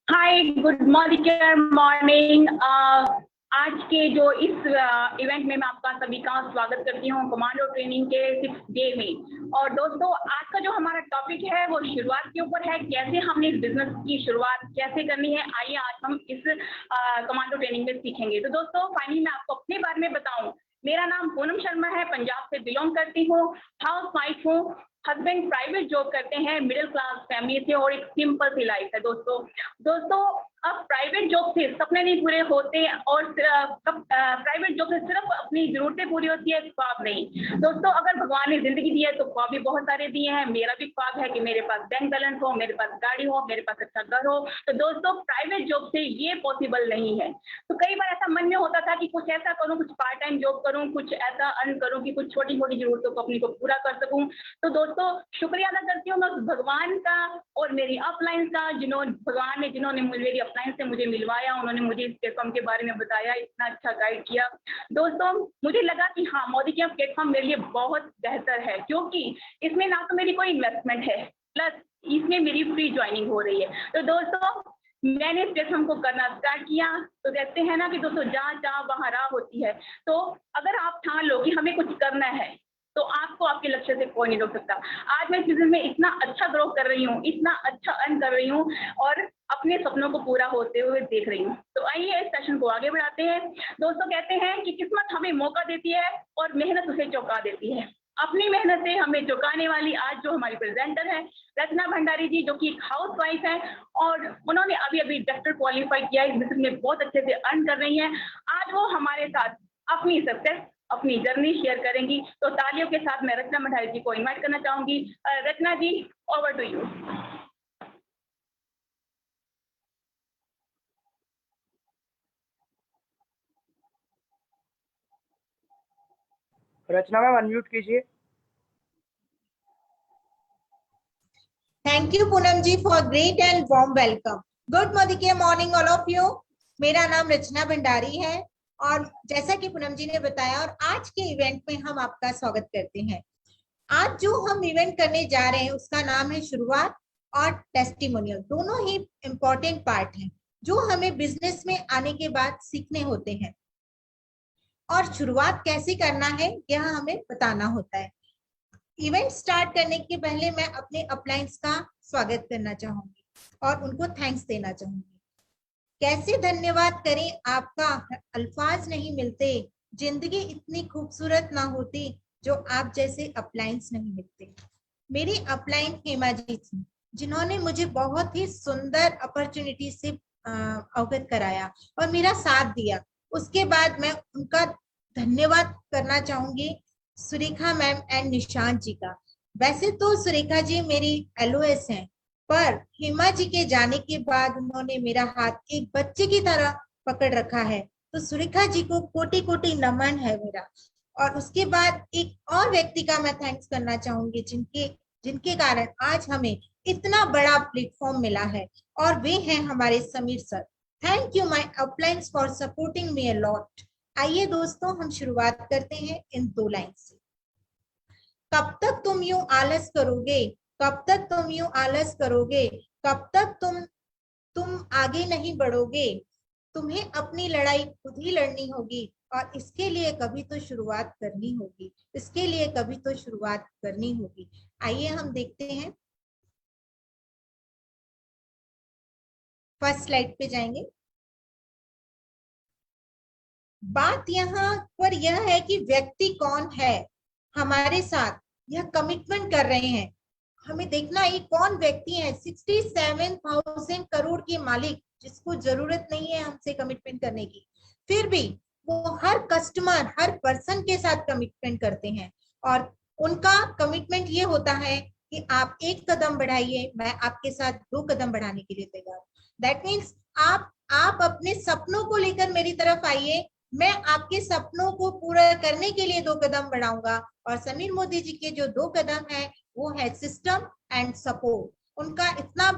हाय, good morning. आज के जो इस इवेंट में मैं आपका सभी का स्वागत करती हूँ कमांडो ट्रेनिंग के 6th डे में। और दोस्तों, आज का जो हमारा टॉपिक है वो शुरुआत के ऊपर है, कैसे हमने इस बिजनेस की शुरुआत कैसे करनी है। आइए आज हम इस कमांडो ट्रेनिंग में सीखेंगे। तो दोस्तों, फाइनली मैं आपको अपने बारे में बताऊं। मेरा नाम पूनम शर्मा है, पंजाब से बिलोंग करती हूँ, हाउस वाइफ हूँ। हस्बैंड प्राइवेट जॉब करते हैं, मिडिल क्लास फैमिली से, और एक सिंपल सी लाइफ है। दोस्तों, अब प्राइवेट जॉब से सपने नहीं पूरे होते, और प्राइवेट जॉब से सिर्फ अपनी जरूरतें पूरी होती है, ख्वाब नहीं। दोस्तों, अगर भगवान ने जिंदगी दी है तो ख्वाब भी बहुत सारे दिए हैं। मेरा भी ख्वाब है कि मेरे पास बैंक बैलेंस हो, मेरे पास गाड़ी हो, मेरे पास अच्छा घर हो। तो दोस्तों, प्राइवेट जॉब से ये पॉसिबल नहीं है। तो कई बार ऐसा मन में होता था कि कुछ ऐसा करूं, कुछ पार्ट टाइम जॉब करूं, कुछ ऐसा अर्न करूं कि कुछ छोटी छोटी जरूरतों को अपनी को पूरा कर सकूं। तो दोस्तों, शुक्रिया अदा करती हूँ मैं भगवान का और मेरी अपलाइन का, जिन्होंने मेरी अपलाइन से मुझे मिलवाया, उन्होंने मुझे इस प्लेटफॉर्म के बारे में बताया, इतना अच्छा गाइड किया। दोस्तों, मुझे लगा कि हाँ, मोदी के प्लेटफॉर्म मेरे लिए बहुत बेहतर है, क्योंकि इसमें ना तो मेरी कोई इन्वेस्टमेंट है, प्लस इसमें मेरी फ्री ज्वाइनिंग हो रही है। तो दोस्तों, मैंने इस प्लेटफॉर्म को करना स्टार्ट किया। तो कहते हैं ना कि दोस्तों, जहाँ जहाँ वहाँ राह होती है। तो अगर आप ठान लो कि हमें कुछ करना है, तो आपको आपके लक्ष्य से कोई नहीं रोक सकता। आज मैं इस बिजनेस में इतना अच्छा ग्रो कर रही हूँ, इतना अच्छा अर्न कर रही हूँ, और अपने सपनों को पूरा होते हुए देख रही हूँ। तो आइए इस सेशन को आगे बढ़ाते हैं। दोस्तों, कहते हैं कि किस्मत हमें मौका देती है और मेहनत उसे चौंका देती है। अपनी मेहनत से हमें चौंकाने वाली आज जो हमारी प्रेजेंटर है, रचना भंडारी जी, जो कि एक हाउस वाइफ है, और उन्होंने अभी अभी डॉक्टर क्वालिफाई किया, इस बिजनेस में बहुत अच्छे से अर्न कर रही हैं। आज वो हमारे साथ अपनी सक्सेस, अपनी जर्नी शेयर करेंगी। तो तालियों के साथ मैं रचना भंडारी जी को इनवाइट करना चाहूंगी। Rachna ji, over to you. Rachna ma'am unmute कीजिए। Thank you Poonam ji for great and warm welcome. Good morning all of you. मेरा नाम रचना भंडारी है, और जैसा कि पूनम जी ने बताया, और आज के इवेंट में हम आपका स्वागत करते हैं। आज जो हम इवेंट करने जा रहे हैं उसका नाम है शुरुआत और टेस्टिमोनियल। दोनों ही इम्पोर्टेंट पार्ट हैं जो हमें बिजनेस में आने के बाद सीखने होते हैं, और शुरुआत कैसे करना है यह हमें बताना होता है। इवेंट स्टार्ट करने के पहले मैं अपने अपलाइंस का स्वागत करना चाहूंगी और उनको थैंक्स देना चाहूंगी। कैसे धन्यवाद करें, आपका अल्फाज नहीं मिलते। जिंदगी इतनी खूबसूरत ना होती जो आप जैसे अपलाइंस नहीं मिलते। मेरी अपलाइन हेमा जी थी, जिन्होंने मुझे बहुत ही सुंदर अपॉर्चुनिटी से अवगत कराया और मेरा साथ दिया। उसके बाद मैं उनका धन्यवाद करना चाहूंगी सुरेखा मैम एंड निशांत जी का। वैसे तो सुरेखा जी मेरी एलओएस हैं, पर हेमा जी के जाने के बाद उन्होंने मेरा हाथ एक बच्चे की तरह पकड़ रखा है। तो सुरेखा जी को कोटि कोटि नमन है मेरा। और उसके बाद एक और व्यक्ति का मैं थैंक्स करना चाहूंगी, जिनके जिनके कारण आज हमें इतना बड़ा प्लेटफॉर्म मिला है, और वे हैं हमारे Sameer sir. Thank you my अपलाइंस for supporting me a lot. आइए दोस्तों, हम शुरुआत करते हैं इन 2 लाइन से। कब तक तुम यूं आलस करोगे, कब तक तुम यूं आलस करोगे, कब तक तुम आगे नहीं बढ़ोगे। तुम्हें अपनी लड़ाई खुद ही लड़नी होगी, और इसके लिए कभी तो शुरुआत करनी होगी, इसके लिए कभी तो शुरुआत करनी होगी। आइए हम देखते हैं, फर्स्ट स्लाइड पे जाएंगे। बात यहाँ पर यह है कि व्यक्ति कौन है हमारे साथ, यह कमिटमेंट कर रहे हैं। हमें देखना है कौन व्यक्ति है। 67,000 करोड़ के मालिक, जिसको जरूरत नहीं है हमसे कमिटमेंट करने की, फिर भी वो हर कस्टमर, हर पर्सन के साथ कमिटमेंट करते हैं। और उनका कमिटमेंट ये होता है कि आप 1 कदम बढ़ाइए, मैं आपके साथ 2 कदम बढ़ाने के लिए तैयार। दैट मीन्स आप अपने सपनों को लेकर मेरी तरफ आइए, मैं आपके सपनों को पूरा करने के लिए 2 कदम बढ़ाऊंगा। और समीर मोदी जी के जो 2 कदम है वो है सिस्टम एंड सपोर्ट। उनका इतना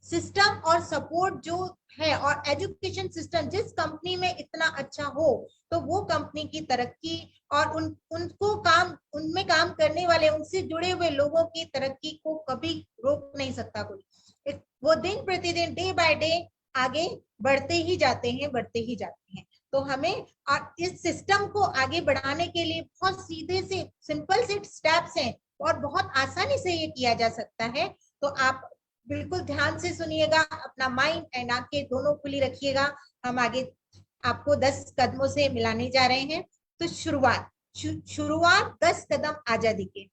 सिस्टम और सपोर्ट जो है, और एजुकेशन सिस्टम जिस कंपनी में इतना अच्छा हो, तो वो कंपनी की तरक्की और उनको उनमें काम करने वाले, उनसे जुड़े हुए लोगों की तरक्की को कभी रोक नहीं सकता कोई। वो दिन प्रतिदिन, डे बाय डे आगे बढ़ते ही जाते हैं, बढ़ते ही जाते हैं। तो हमें इस सिस्टम को आगे बढ़ाने के लिए बहुत सीधे से सिंपल से स्टेप्स हैं और बहुत आसानी से ये किया जा सकता है। तो आप बिल्कुल ध्यान से सुनिएगा, अपना माइंड एंड आंखें दोनों खुली रखिएगा। हम आगे आपको 10 कदमों से मिलाने जा रहे हैं। तो शुरुआत 10 कदम आजादी के।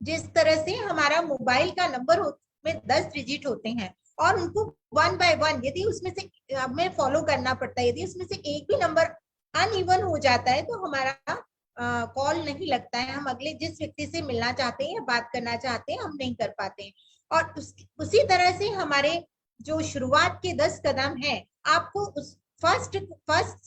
जिस तरह से हमारा मोबाइल का नंबर में 10 डिजिट होते हैं और उनको 1 बाय 1 यदि उसमें से हमें फॉलो करना पड़ता है, यदि उसमें से एक भी नंबर अनइवन हो जाता है तो हमारा कॉल नहीं लगता है, हम अगले जिस व्यक्ति से मिलना चाहते हैं या बात करना चाहते हैं हम नहीं कर पाते हैं। और उसी तरह से हमारे जो शुरुआत के 10 कदम है, आपको उस फर्स्ट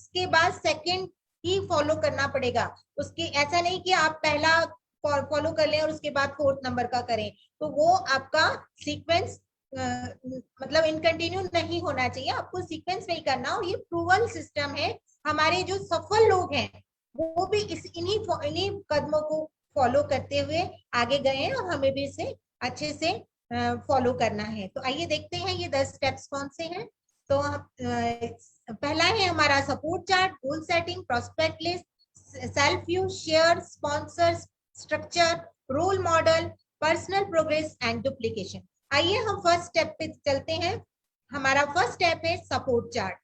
के बाद सेकंड ही फॉलो करना पड़ेगा। उसके ऐसा नहीं कि आप पहला फॉलो कर लें और उसके बाद 4th नंबर का करें, तो वो आपका सीक्वेंस मतलब इन कंटिन्यू नहीं होना चाहिए, आपको सीक्वेंस में ही करना। और ये प्रूवल सिस्टम है, हमारे जो सफल लोग हैं वो भी इन्हीं कदमों को फॉलो करते हुए आगे गए हैं और हमें भी इसे अच्छे से फॉलो करना है। तो आइए देखते हैं ये 10 स्टेप्स कौन से हैं। तो पहला है हमारा support chart, goal setting, prospect list, self view, share, sponsors, structure, role model, personal progress and duplication. आइए हम फर्स्ट स्टेप पे चलते हैं। हमारा फर्स्ट स्टेप है support chart.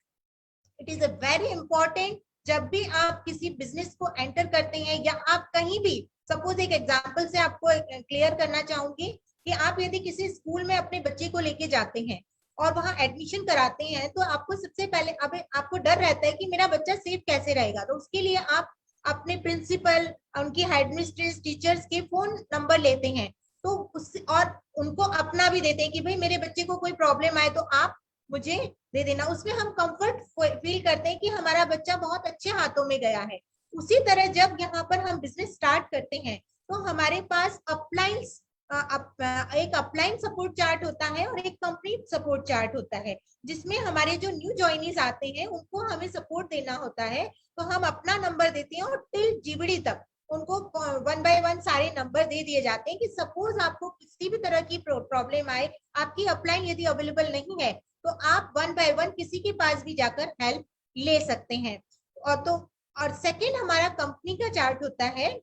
It is a very important. जब भी आप किसी बिजनेस को एंटर करते हैं या आप कहीं भी, सपोज एक एग्जांपल से आपको क्लियर करना चाहूंगी कि आप यदि किसी स्कूल में अपने बच्चे को लेके जाते हैं और वहां एडमिशन कराते हैं, तो आपको सबसे पहले आपको डर रहता है कि मेरा बच्चा सेफ कैसे रहेगा। तो उसके लिए आप अपने प्रिंसिपल, उनकी हेडमिस्ट्रेस, टीचर्स के फोन नंबर लेते हैं, तो और उनको अपना भी देते हैं कि भाई मेरे बच्चे को कोई प्रॉब्लम आए तो आप मुझे दे देना। उसमें हम कंफर्ट फील करते हैं कि हमारा बच्चा बहुत अच्छे हाथों में गया है। उसी तरह जब यहाँ पर हम बिजनेस स्टार्ट करते हैं तो हमारे पास एक अपलाइन सपोर्ट चार्ट होता है और एक कंप्लीट सपोर्ट चार्ट होता है, जिसमें हमारे जो न्यू ज्वाइनीज आते हैं उनको हमें सपोर्ट देना होता है। तो हम अपना नंबर देते हैं और टिल जीबीडी तक उनको 1 बाय 1 सारे नंबर दे दिए जाते हैं कि सपोज आपको किसी भी तरह की प्रॉब्लम आए, आपकी अपलाइन यदि अवेलेबल नहीं है तो आप 1 बाय 1 किसी के पास भी जाकर हेल्प ले सकते हैं। और सेकंड हमारा कंपनी का चार्ट होता है,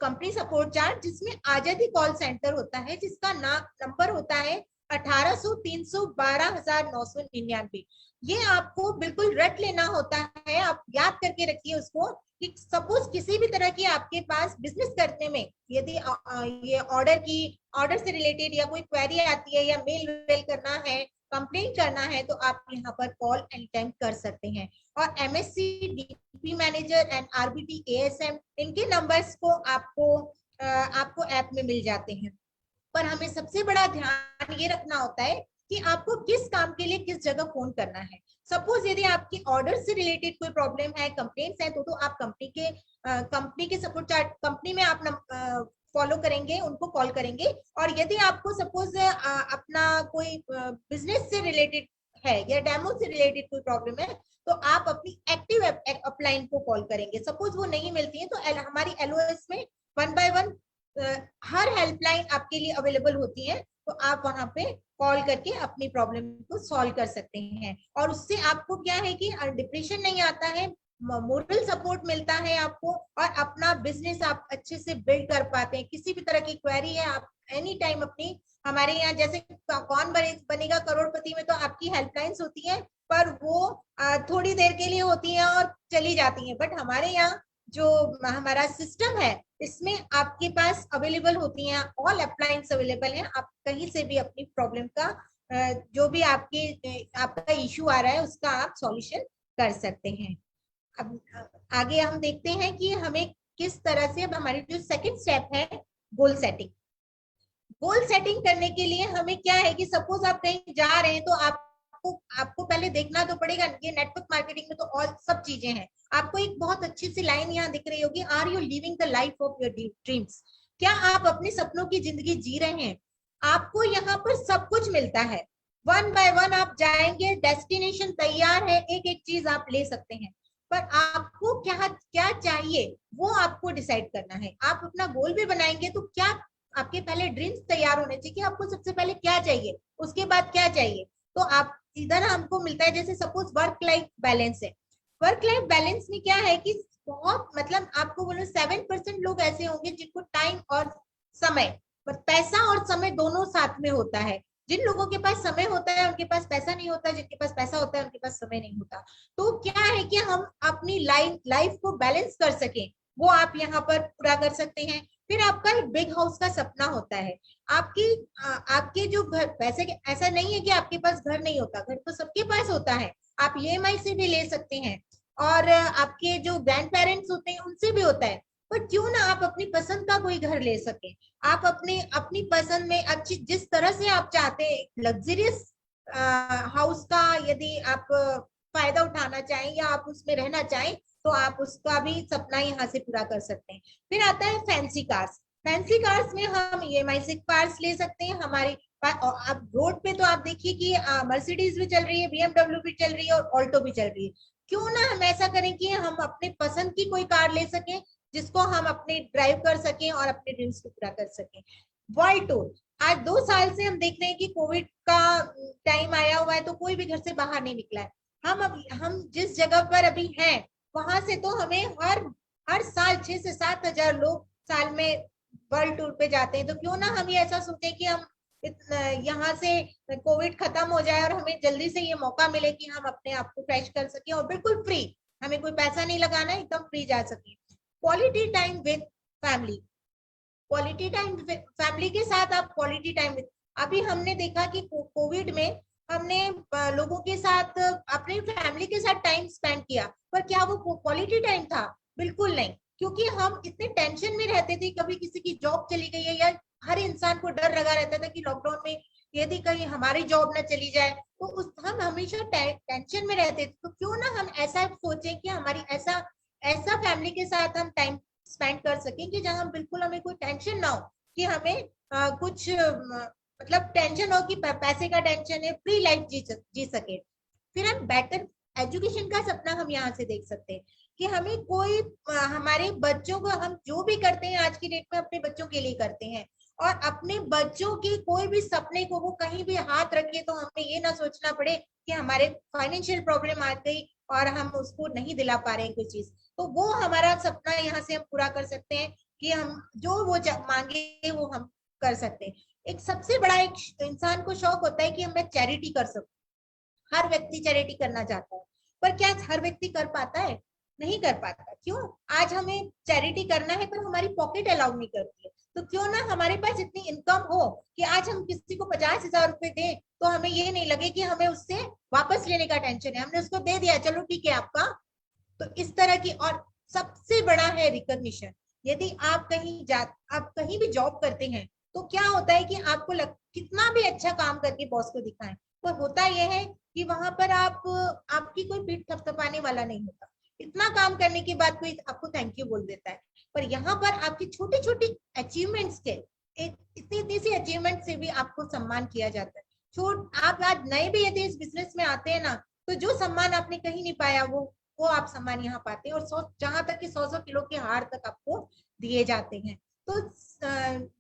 कंपनी सपोर्ट चार्ट, जिसमें आजादी कॉल सेंटर होता है, जिसका नंबर होता है 1800-312-999। ये आपको बिल्कुल रट लेना होता है, आप याद करके रखिए उसको कि सपोज किसी भी तरह की आपके पास बिजनेस करने में यदि ये ऑर्डर से रिलेटेड या कोई क्वेरी आती है या मेल वेल करना है, कंप्लेन करना है, तो आप यहाँ पर कॉल एनी टाइम कर सकते हैं। और MSc, DP manager and RBT, ASM, इनके नंबर्स को आपको ऐप में मिल जाते हैं। पर हमें सबसे बड़ा ध्यान ये रखना होता है कि आपको किस काम के लिए किस जगह फोन करना है। सपोज यदि आपकी ऑर्डर से रिलेटेड कोई प्रॉब्लम है, कंप्लेंट्स है, तो आप कंपनी के सपोर्ट चार्ट कंपनी में आप फॉलो करेंगे, उनको कॉल करेंगे। और यदि आपको सपोज अपना कोई बिजनेस से रिलेटेड है या डेमो से रिलेटेड कोई प्रॉब्लम है, तो आप अपनी एक्टिव अपलाइन को कॉल करेंगे। सपोज वो नहीं मिलती है तो हमारी एलओएस में 1 बाय 1 हर हेल्पलाइन आपके लिए अवेलेबल होती है, तो आप वहां पे कॉल करके अपनी प्रॉब्लम को सॉल्व कर सकते हैं। और उससे आपको क्या है कि डिप्रेशन नहीं आता है, मोरल सपोर्ट मिलता है आपको, और अपना बिजनेस आप अच्छे से बिल्ड कर पाते हैं। किसी भी तरह की क्वेरी है, आप एनी टाइम अपनी, हमारे यहाँ जैसे कौन बनेगा करोड़पति में तो आपकी हेल्पलाइंस होती है, पर वो थोड़ी देर के लिए होती हैं और चली जाती हैं। बट हमारे यहाँ जो हमारा सिस्टम है, इसमें आपके पास अवेलेबल होती हैं, ऑल अप्लायंस अवेलेबल हैं। आप कहीं से भी अपनी प्रॉब्लम का जो भी आपका इश्यू आ रहा है उसका आप सॉल्यूशन कर सकते हैं। अब आगे हम देखते हैं कि हमें किस तरह से, अब हमारी जो सेकंड स्टेप है गोल सेटिंग। गोल सेटिंग करने के लिए हमें क्या है कि सपोज आप कहीं जा रहे हैं तो आपको पहले देखना तो पड़ेगा। ये नेटवर्क मार्केटिंग में तो ऑल सब चीजें हैं। आपको एक बहुत अच्छी सी लाइन यहाँ दिख रही होगी, are you living the life of your dreams? क्या आप अपने सपनों की जिंदगी जी रहे हैं? आपको यहाँ पर सब कुछ मिलता है, 1 बाय 1 आप जाएंगे, डेस्टिनेशन तैयार है, एक एक चीज आप ले सकते हैं। पर आपको क्या चाहिए वो आपको डिसाइड करना है। आप अपना गोल भी बनाएंगे तो क्या आपके पहले ड्रीम्स तैयार होने चाहिए कि आपको सबसे पहले क्या चाहिए, उसके बाद क्या चाहिए। तो आप इधर हमको मिलता है, जैसे सपोज वर्क लाइफ बैलेंस है। वर्क लाइफ बैलेंस में क्या है कि बहुत मतलब आपको बोलो 7% लोग ऐसे होंगे जिनको टाइम और समय, पैसा और समय दोनों साथ में होता है। जिन लोगों के पास समय होता है उनके पास पैसा नहीं होता, जिनके पास पैसा होता है उनके पास समय नहीं होता। तो क्या है कि हम अपनी लाइफ को बैलेंस कर सकें, वो आप यहाँ पर पूरा कर सकते हैं। फिर आपका एक बिग हाउस का सपना होता है। आपके जो घर पैसे, ऐसा नहीं है कि आपके पास घर नहीं होता, घर तो सबके पास होता है, आप ईएमआई से भी ले सकते हैं, और आपके जो ग्रैंड पेरेंट्स होते हैं उनसे भी होता है। पर क्यों ना आप अपनी पसंद का कोई घर ले सके, आप अपनी पसंद में अच्छी, जिस तरह से आप चाहते हैं लग्जरियस हाउस का यदि आप फायदा उठाना चाहें या आप उसमें रहना चाहें, तो आप उसका भी सपना यहाँ से पूरा कर सकते हैं। फिर आता है फैंसी कार्स। फैंसी कार्स में हम ईएमआई से कार्स ले सकते हैं। हमारे अब रोड पे तो आप देखिए कि मर्सिडीज भी चल रही है, बीएमडब्ल्यू भी चल रही है और ऑल्टो भी चल रही है। क्यों ना हम ऐसा करें कि हम अपने पसंद की कोई कार ले सकें, जिसको हम अपने ड्राइव कर सकें और अपने ड्रीम्स को पूरा कर सकें। वर्ल्ड टूर, आज 2 साल से हम देख रहे हैं कि कोविड का टाइम आया हुआ है, तो कोई भी घर से बाहर नहीं निकला है। हम जिस जगह पर अभी हैं वहां से तो हमें हर साल 6 से 7 हजार लोग साल में वर्ल्ड टूर पे जाते हैं। तो क्यों ना हम ये ऐसा सोचें कि हम यहाँ से कोविड खत्म हो जाए और हमें जल्दी से ये मौका मिले कि हम अपने आप को फ्रेश कर सकें और बिल्कुल फ्री, हमें कोई पैसा नहीं लगाना, एकदम फ्री जा सके। Quality time with family, quality time family के साथ आप क्वालिटी टाइम विद, अभी हमने देखा कि कोविड में हमने लोगों के साथ, अपने फैमिली के साथ टाइम स्पेंड किया, पर क्या वो क्वालिटी टाइम था? बिल्कुल नहीं, क्योंकि हम इतने टेंशन में रहते थे, कभी किसी की जॉब चली गई है, या हर इंसान को डर लगा रहता था कि लॉकडाउन में यदि कहीं हमारी जॉब ना चली जाए, तो हम हमेशा टेंशन में रहते थे। तो क्यों ना हम ऐसा सोचें कि हमारी ऐसा फैमिली के साथ हम टाइम स्पेंड कर सकें कि जहां बिल्कुल हमें कोई टेंशन ना हो, कि हमें कुछ मतलब टेंशन हो कि पैसे का टेंशन है, फ्री लाइफ जी सके। फिर हम बेटर एजुकेशन का सपना हम यहाँ से देख सकते हैं कि हमें कोई हमारे बच्चों को, हम जो भी करते हैं आज की डेट में अपने बच्चों के लिए करते हैं, और अपने बच्चों के कोई भी सपने को वो कहीं भी हाथ रखे तो हमें ये ना सोचना पड़े कि हमारे फाइनेंशियल प्रॉब्लम आ गई और हम उसको नहीं दिला पा रहे हैं कोई चीज। तो वो हमारा सपना यहाँ से हम पूरा कर सकते हैं कि हम जो वो मांगे वो हम कर सकते हैं। एक सबसे बड़ा एक इंसान को शौक होता है कि मैं चैरिटी कर सकूं। हर व्यक्ति चैरिटी करना चाहता है, पर क्या हर व्यक्ति कर पाता है? नहीं कर पाता। क्यों? आज हमें चैरिटी करना है पर हमारी पॉकेट अलाउ नहीं करती है। तो क्यों ना हमारे पास इतनी इनकम हो कि आज हम किसी को 50,000 रुपए दें तो हमें ये नहीं लगे कि हमें उससे वापस लेने का टेंशन है, हमने उसको दे दिया, चलो ठीक है आपका। तो इस तरह की, और सबसे बड़ा है रिकॉग्निशन। यदि आप कहीं भी जॉब करते हैं तो क्या होता है कि आपको कितना भी अच्छा काम करके बॉस को दिखाएं, पर होता यह है कि वहां पर आपकी कोई पीठ थपथपाने वाला नहीं होता। इतना काम करने के बाद कोई आपको थैंक यू बोल देता है, पर यहाँ पर आपकी छोटी छोटी अचीवमेंट्स के, इतनी सी अचीवमेंट से भी आपको सम्मान किया जाता है। आप आज नए भी यदि इस बिजनेस में आते हैं ना, तो जो सम्मान आपने कहीं नहीं पाया वो आप सम्मान यहाँ पाते हैं, और जहां तक कि 100 किलो के हार तक आपको दिए जाते हैं। तो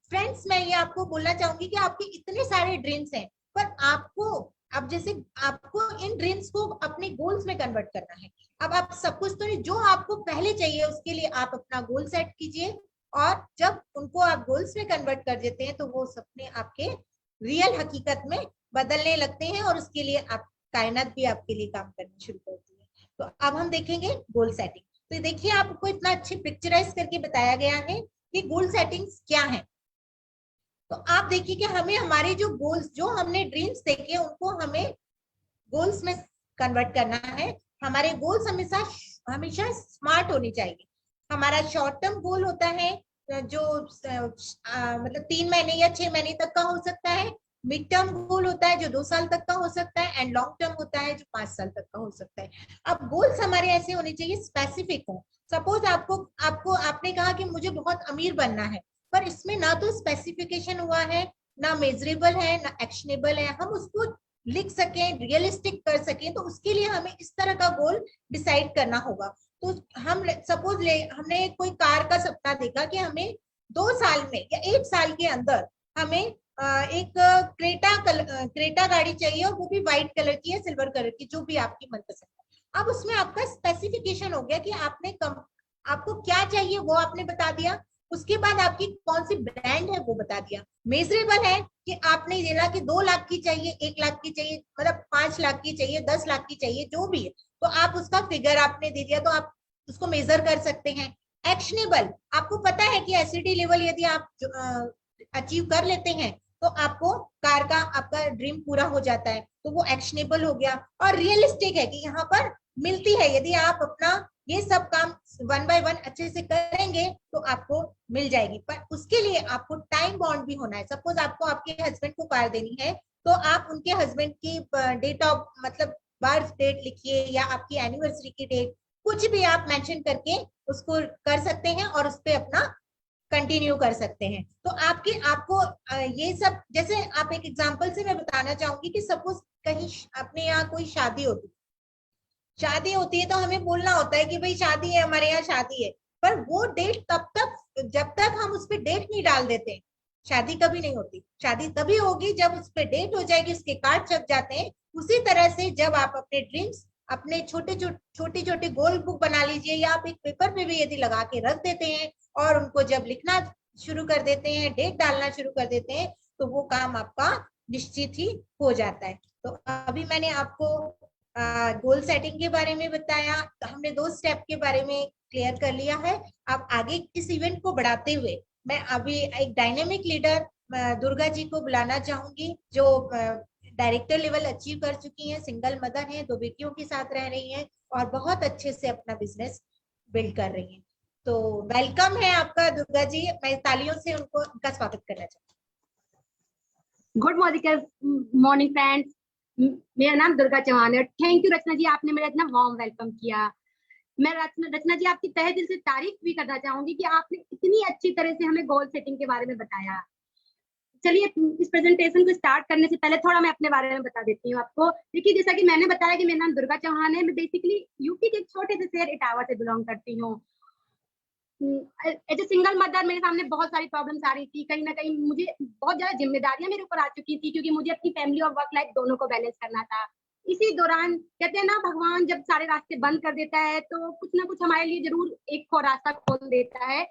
फ्रेंड्स, मैं ये आपको बोलना चाहूंगी कि आपके इतने सारे ड्रीम्स हैं, पर आपको अब जैसे आपको इन ड्रीम्स को अपने गोल्स में कन्वर्ट करना है। अब आप सब कुछ तो नहीं, जो आपको पहले चाहिए उसके लिए आप अपना गोल सेट कीजिए, और जब उनको आप गोल्स में कन्वर्ट कर देते हैं तो वो सपने आपके रियल हकीकत में बदलने लगते हैं, और उसके लिए आप कायनात भी आपके लिए काम करनी शुरू करती है। तो अब हम देखेंगे गोल सेटिंग। तो देखिए, आपको इतना अच्छी पिक्चराइज करके बताया गया है कि गोल सेटिंग्स क्या है। तो आप देखिए कि हमें हमारे जो गोल्स, जो हमने ड्रीम्स देखे, उनको हमें गोल्स में कन्वर्ट करना है। हमारे गोल्स हमेशा स्मार्ट होने चाहिए। हमारा शॉर्ट टर्म गोल होता है जो मतलब 3 महीने या 6 महीने तक का हो सकता है। मिड टर्म गोल होता है जो 2 साल तक का हो सकता है, एंड लॉन्ग टर्म होता है जो 5 साल तक का हो सकता है। अब गोल्स हमारे ऐसे होने चाहिए, स्पेसिफिक हो। सपोज आपने कहा कि मुझे बहुत अमीर बनना है, पर इसमें ना तो स्पेसिफिकेशन हुआ है, ना मेजरेबल है, ना एक्शनेबल है, हम उसको लिख सकें, रियलिस्टिक कर सकें, तो उसके लिए हमें इस तरह का गोल डिसाइड करना होगा। तो हम सपोज हमने कोई कार का सपना देखा कि हमें 2 साल में या 1 साल के अंदर हमें एक क्रेटा गाड़ी चाहिए और वो भी व्हाइट कलर की है, सिल्वर कलर की, जो भी आपकी मनपसंद है। अब उसमें आपका स्पेसिफिकेशन हो गया कि आपको क्या चाहिए वो आपने बता दिया। उसके बाद आपकी कौन सी ब्रांड है वो बता दिया। मेजरेबल है कि आपने ये ला कि 2 लाख की चाहिए, 1 लाख की चाहिए, मतलब 5 लाख की चाहिए, 10 लाख की चाहिए, जो भी है, तो आप उसका फिगर आपने दे दिया तो आप उसको मेजर कर सकते हैं। एक्शनेबल, आपको पता है कि एसिडी लेवल यदि आप अचीव कर लेते हैं तो आपको कार का आपका ड्रीम पूरा हो जाता है, तो वो एक्शनेबल हो गया। और रियलिस्टिक है कि यहाँ पर मिलती है, यदि आप अपना ये सब काम 1 बाय 1 अच्छे से करेंगे तो आपको मिल जाएगी। पर उसके लिए आपको टाइम बाउंड भी होना है। सपोज आपको आपके हस्बैंड को कार देनी है तो आप उनके हस्बैंड की डेट ऑफ मतलब बर्थ डेट लिखिए या आपकी एनिवर्सरी की डेट, कुछ भी आप मेंशन करके उसको कर सकते हैं और उस पर अपना कंटिन्यू कर सकते हैं। तो आपको ये सब, जैसे आप एक एग्जांपल से मैं बताना चाहूंगी कि सपोज कहीं अपने यहाँ कोई शादी होती है तो हमें बोलना होता है कि भाई शादी है, हमारे यहाँ शादी है, पर वो डेट तब तक, जब तक हम उस पर डेट नहीं डाल देते शादी कभी नहीं होती। शादी तभी होगी जब उस पर डेट हो जाएगी, उसके कार्ड छप जाते हैं। उसी तरह से जब आप अपने ड्रीम्स, अपने छोटी छोटी गोल बुक बना लीजिए या आप एक पेपर पे भी यदि लगा के रख देते हैं और उनको जब लिखना शुरू कर देते हैं, डेट डालना शुरू कर देते हैं, तो वो काम आपका निश्चित ही हो जाता है। तो अभी मैंने आपको गोल सेटिंग के बारे में बताया, हमने 2 स्टेप के बारे में क्लियर कर लिया है। अब आगे इस इवेंट को बढ़ाते हुए मैं अभी एक डायनेमिक लीडर दुर्गा जी को बुलाना चाहूंगी, जो डायरेक्टर लेवल अचीव कर चुकी हैं, सिंगल मदर हैं, 2 बेटियों के साथ रह रही हैं और बहुत अच्छे से अपना बिजनेस बिल्ड कर रही हैं। तो वेलकम है आपका दुर्गा जी, मैं तालियों से उनका स्वागत करना चाहूंगी। गुड मॉर्निंग फ्रेंड्स, मेरा नाम दुर्गा चौहान है। थैंक यू रचना जी, आपने मेरा इतना वार्म वेलकम किया। मैं रचना जी आपकी तहे दिल से तारीफ भी करना चाहूंगी कि आपने इतनी अच्छी तरह से हमें गोल सेटिंग के बारे में बताया। चलिए इस प्रेजेंटेशन को स्टार्ट करने से पहले थोड़ा मैं अपने बारे में बता देती हूँ आपको। देखिए, जैसा कि मैंने बताया कि मेरा नाम दुर्गा चौहान है। मैं बेसिकली यूपी के एक छोटे से शहर इटावा से बिलोंग करती हूँ। एज ए सिंगल मदर मेरे सामने बहुत सारी प्रॉब्लम्स आ रही थी। कहीं ना कहीं मुझे बहुत ज्यादा जिम्मेदारियां मेरे ऊपर आ चुकी थी, क्योंकि मुझे अपनी फैमिली और वर्क लाइफ दोनों को बैलेंस करना था। इसी दौरान कहते हैं ना, भगवान जब सारे रास्ते बंद कर देता है तो कुछ ना कुछ हमारे लिए जरूर एक और रास्ता खोल देता है।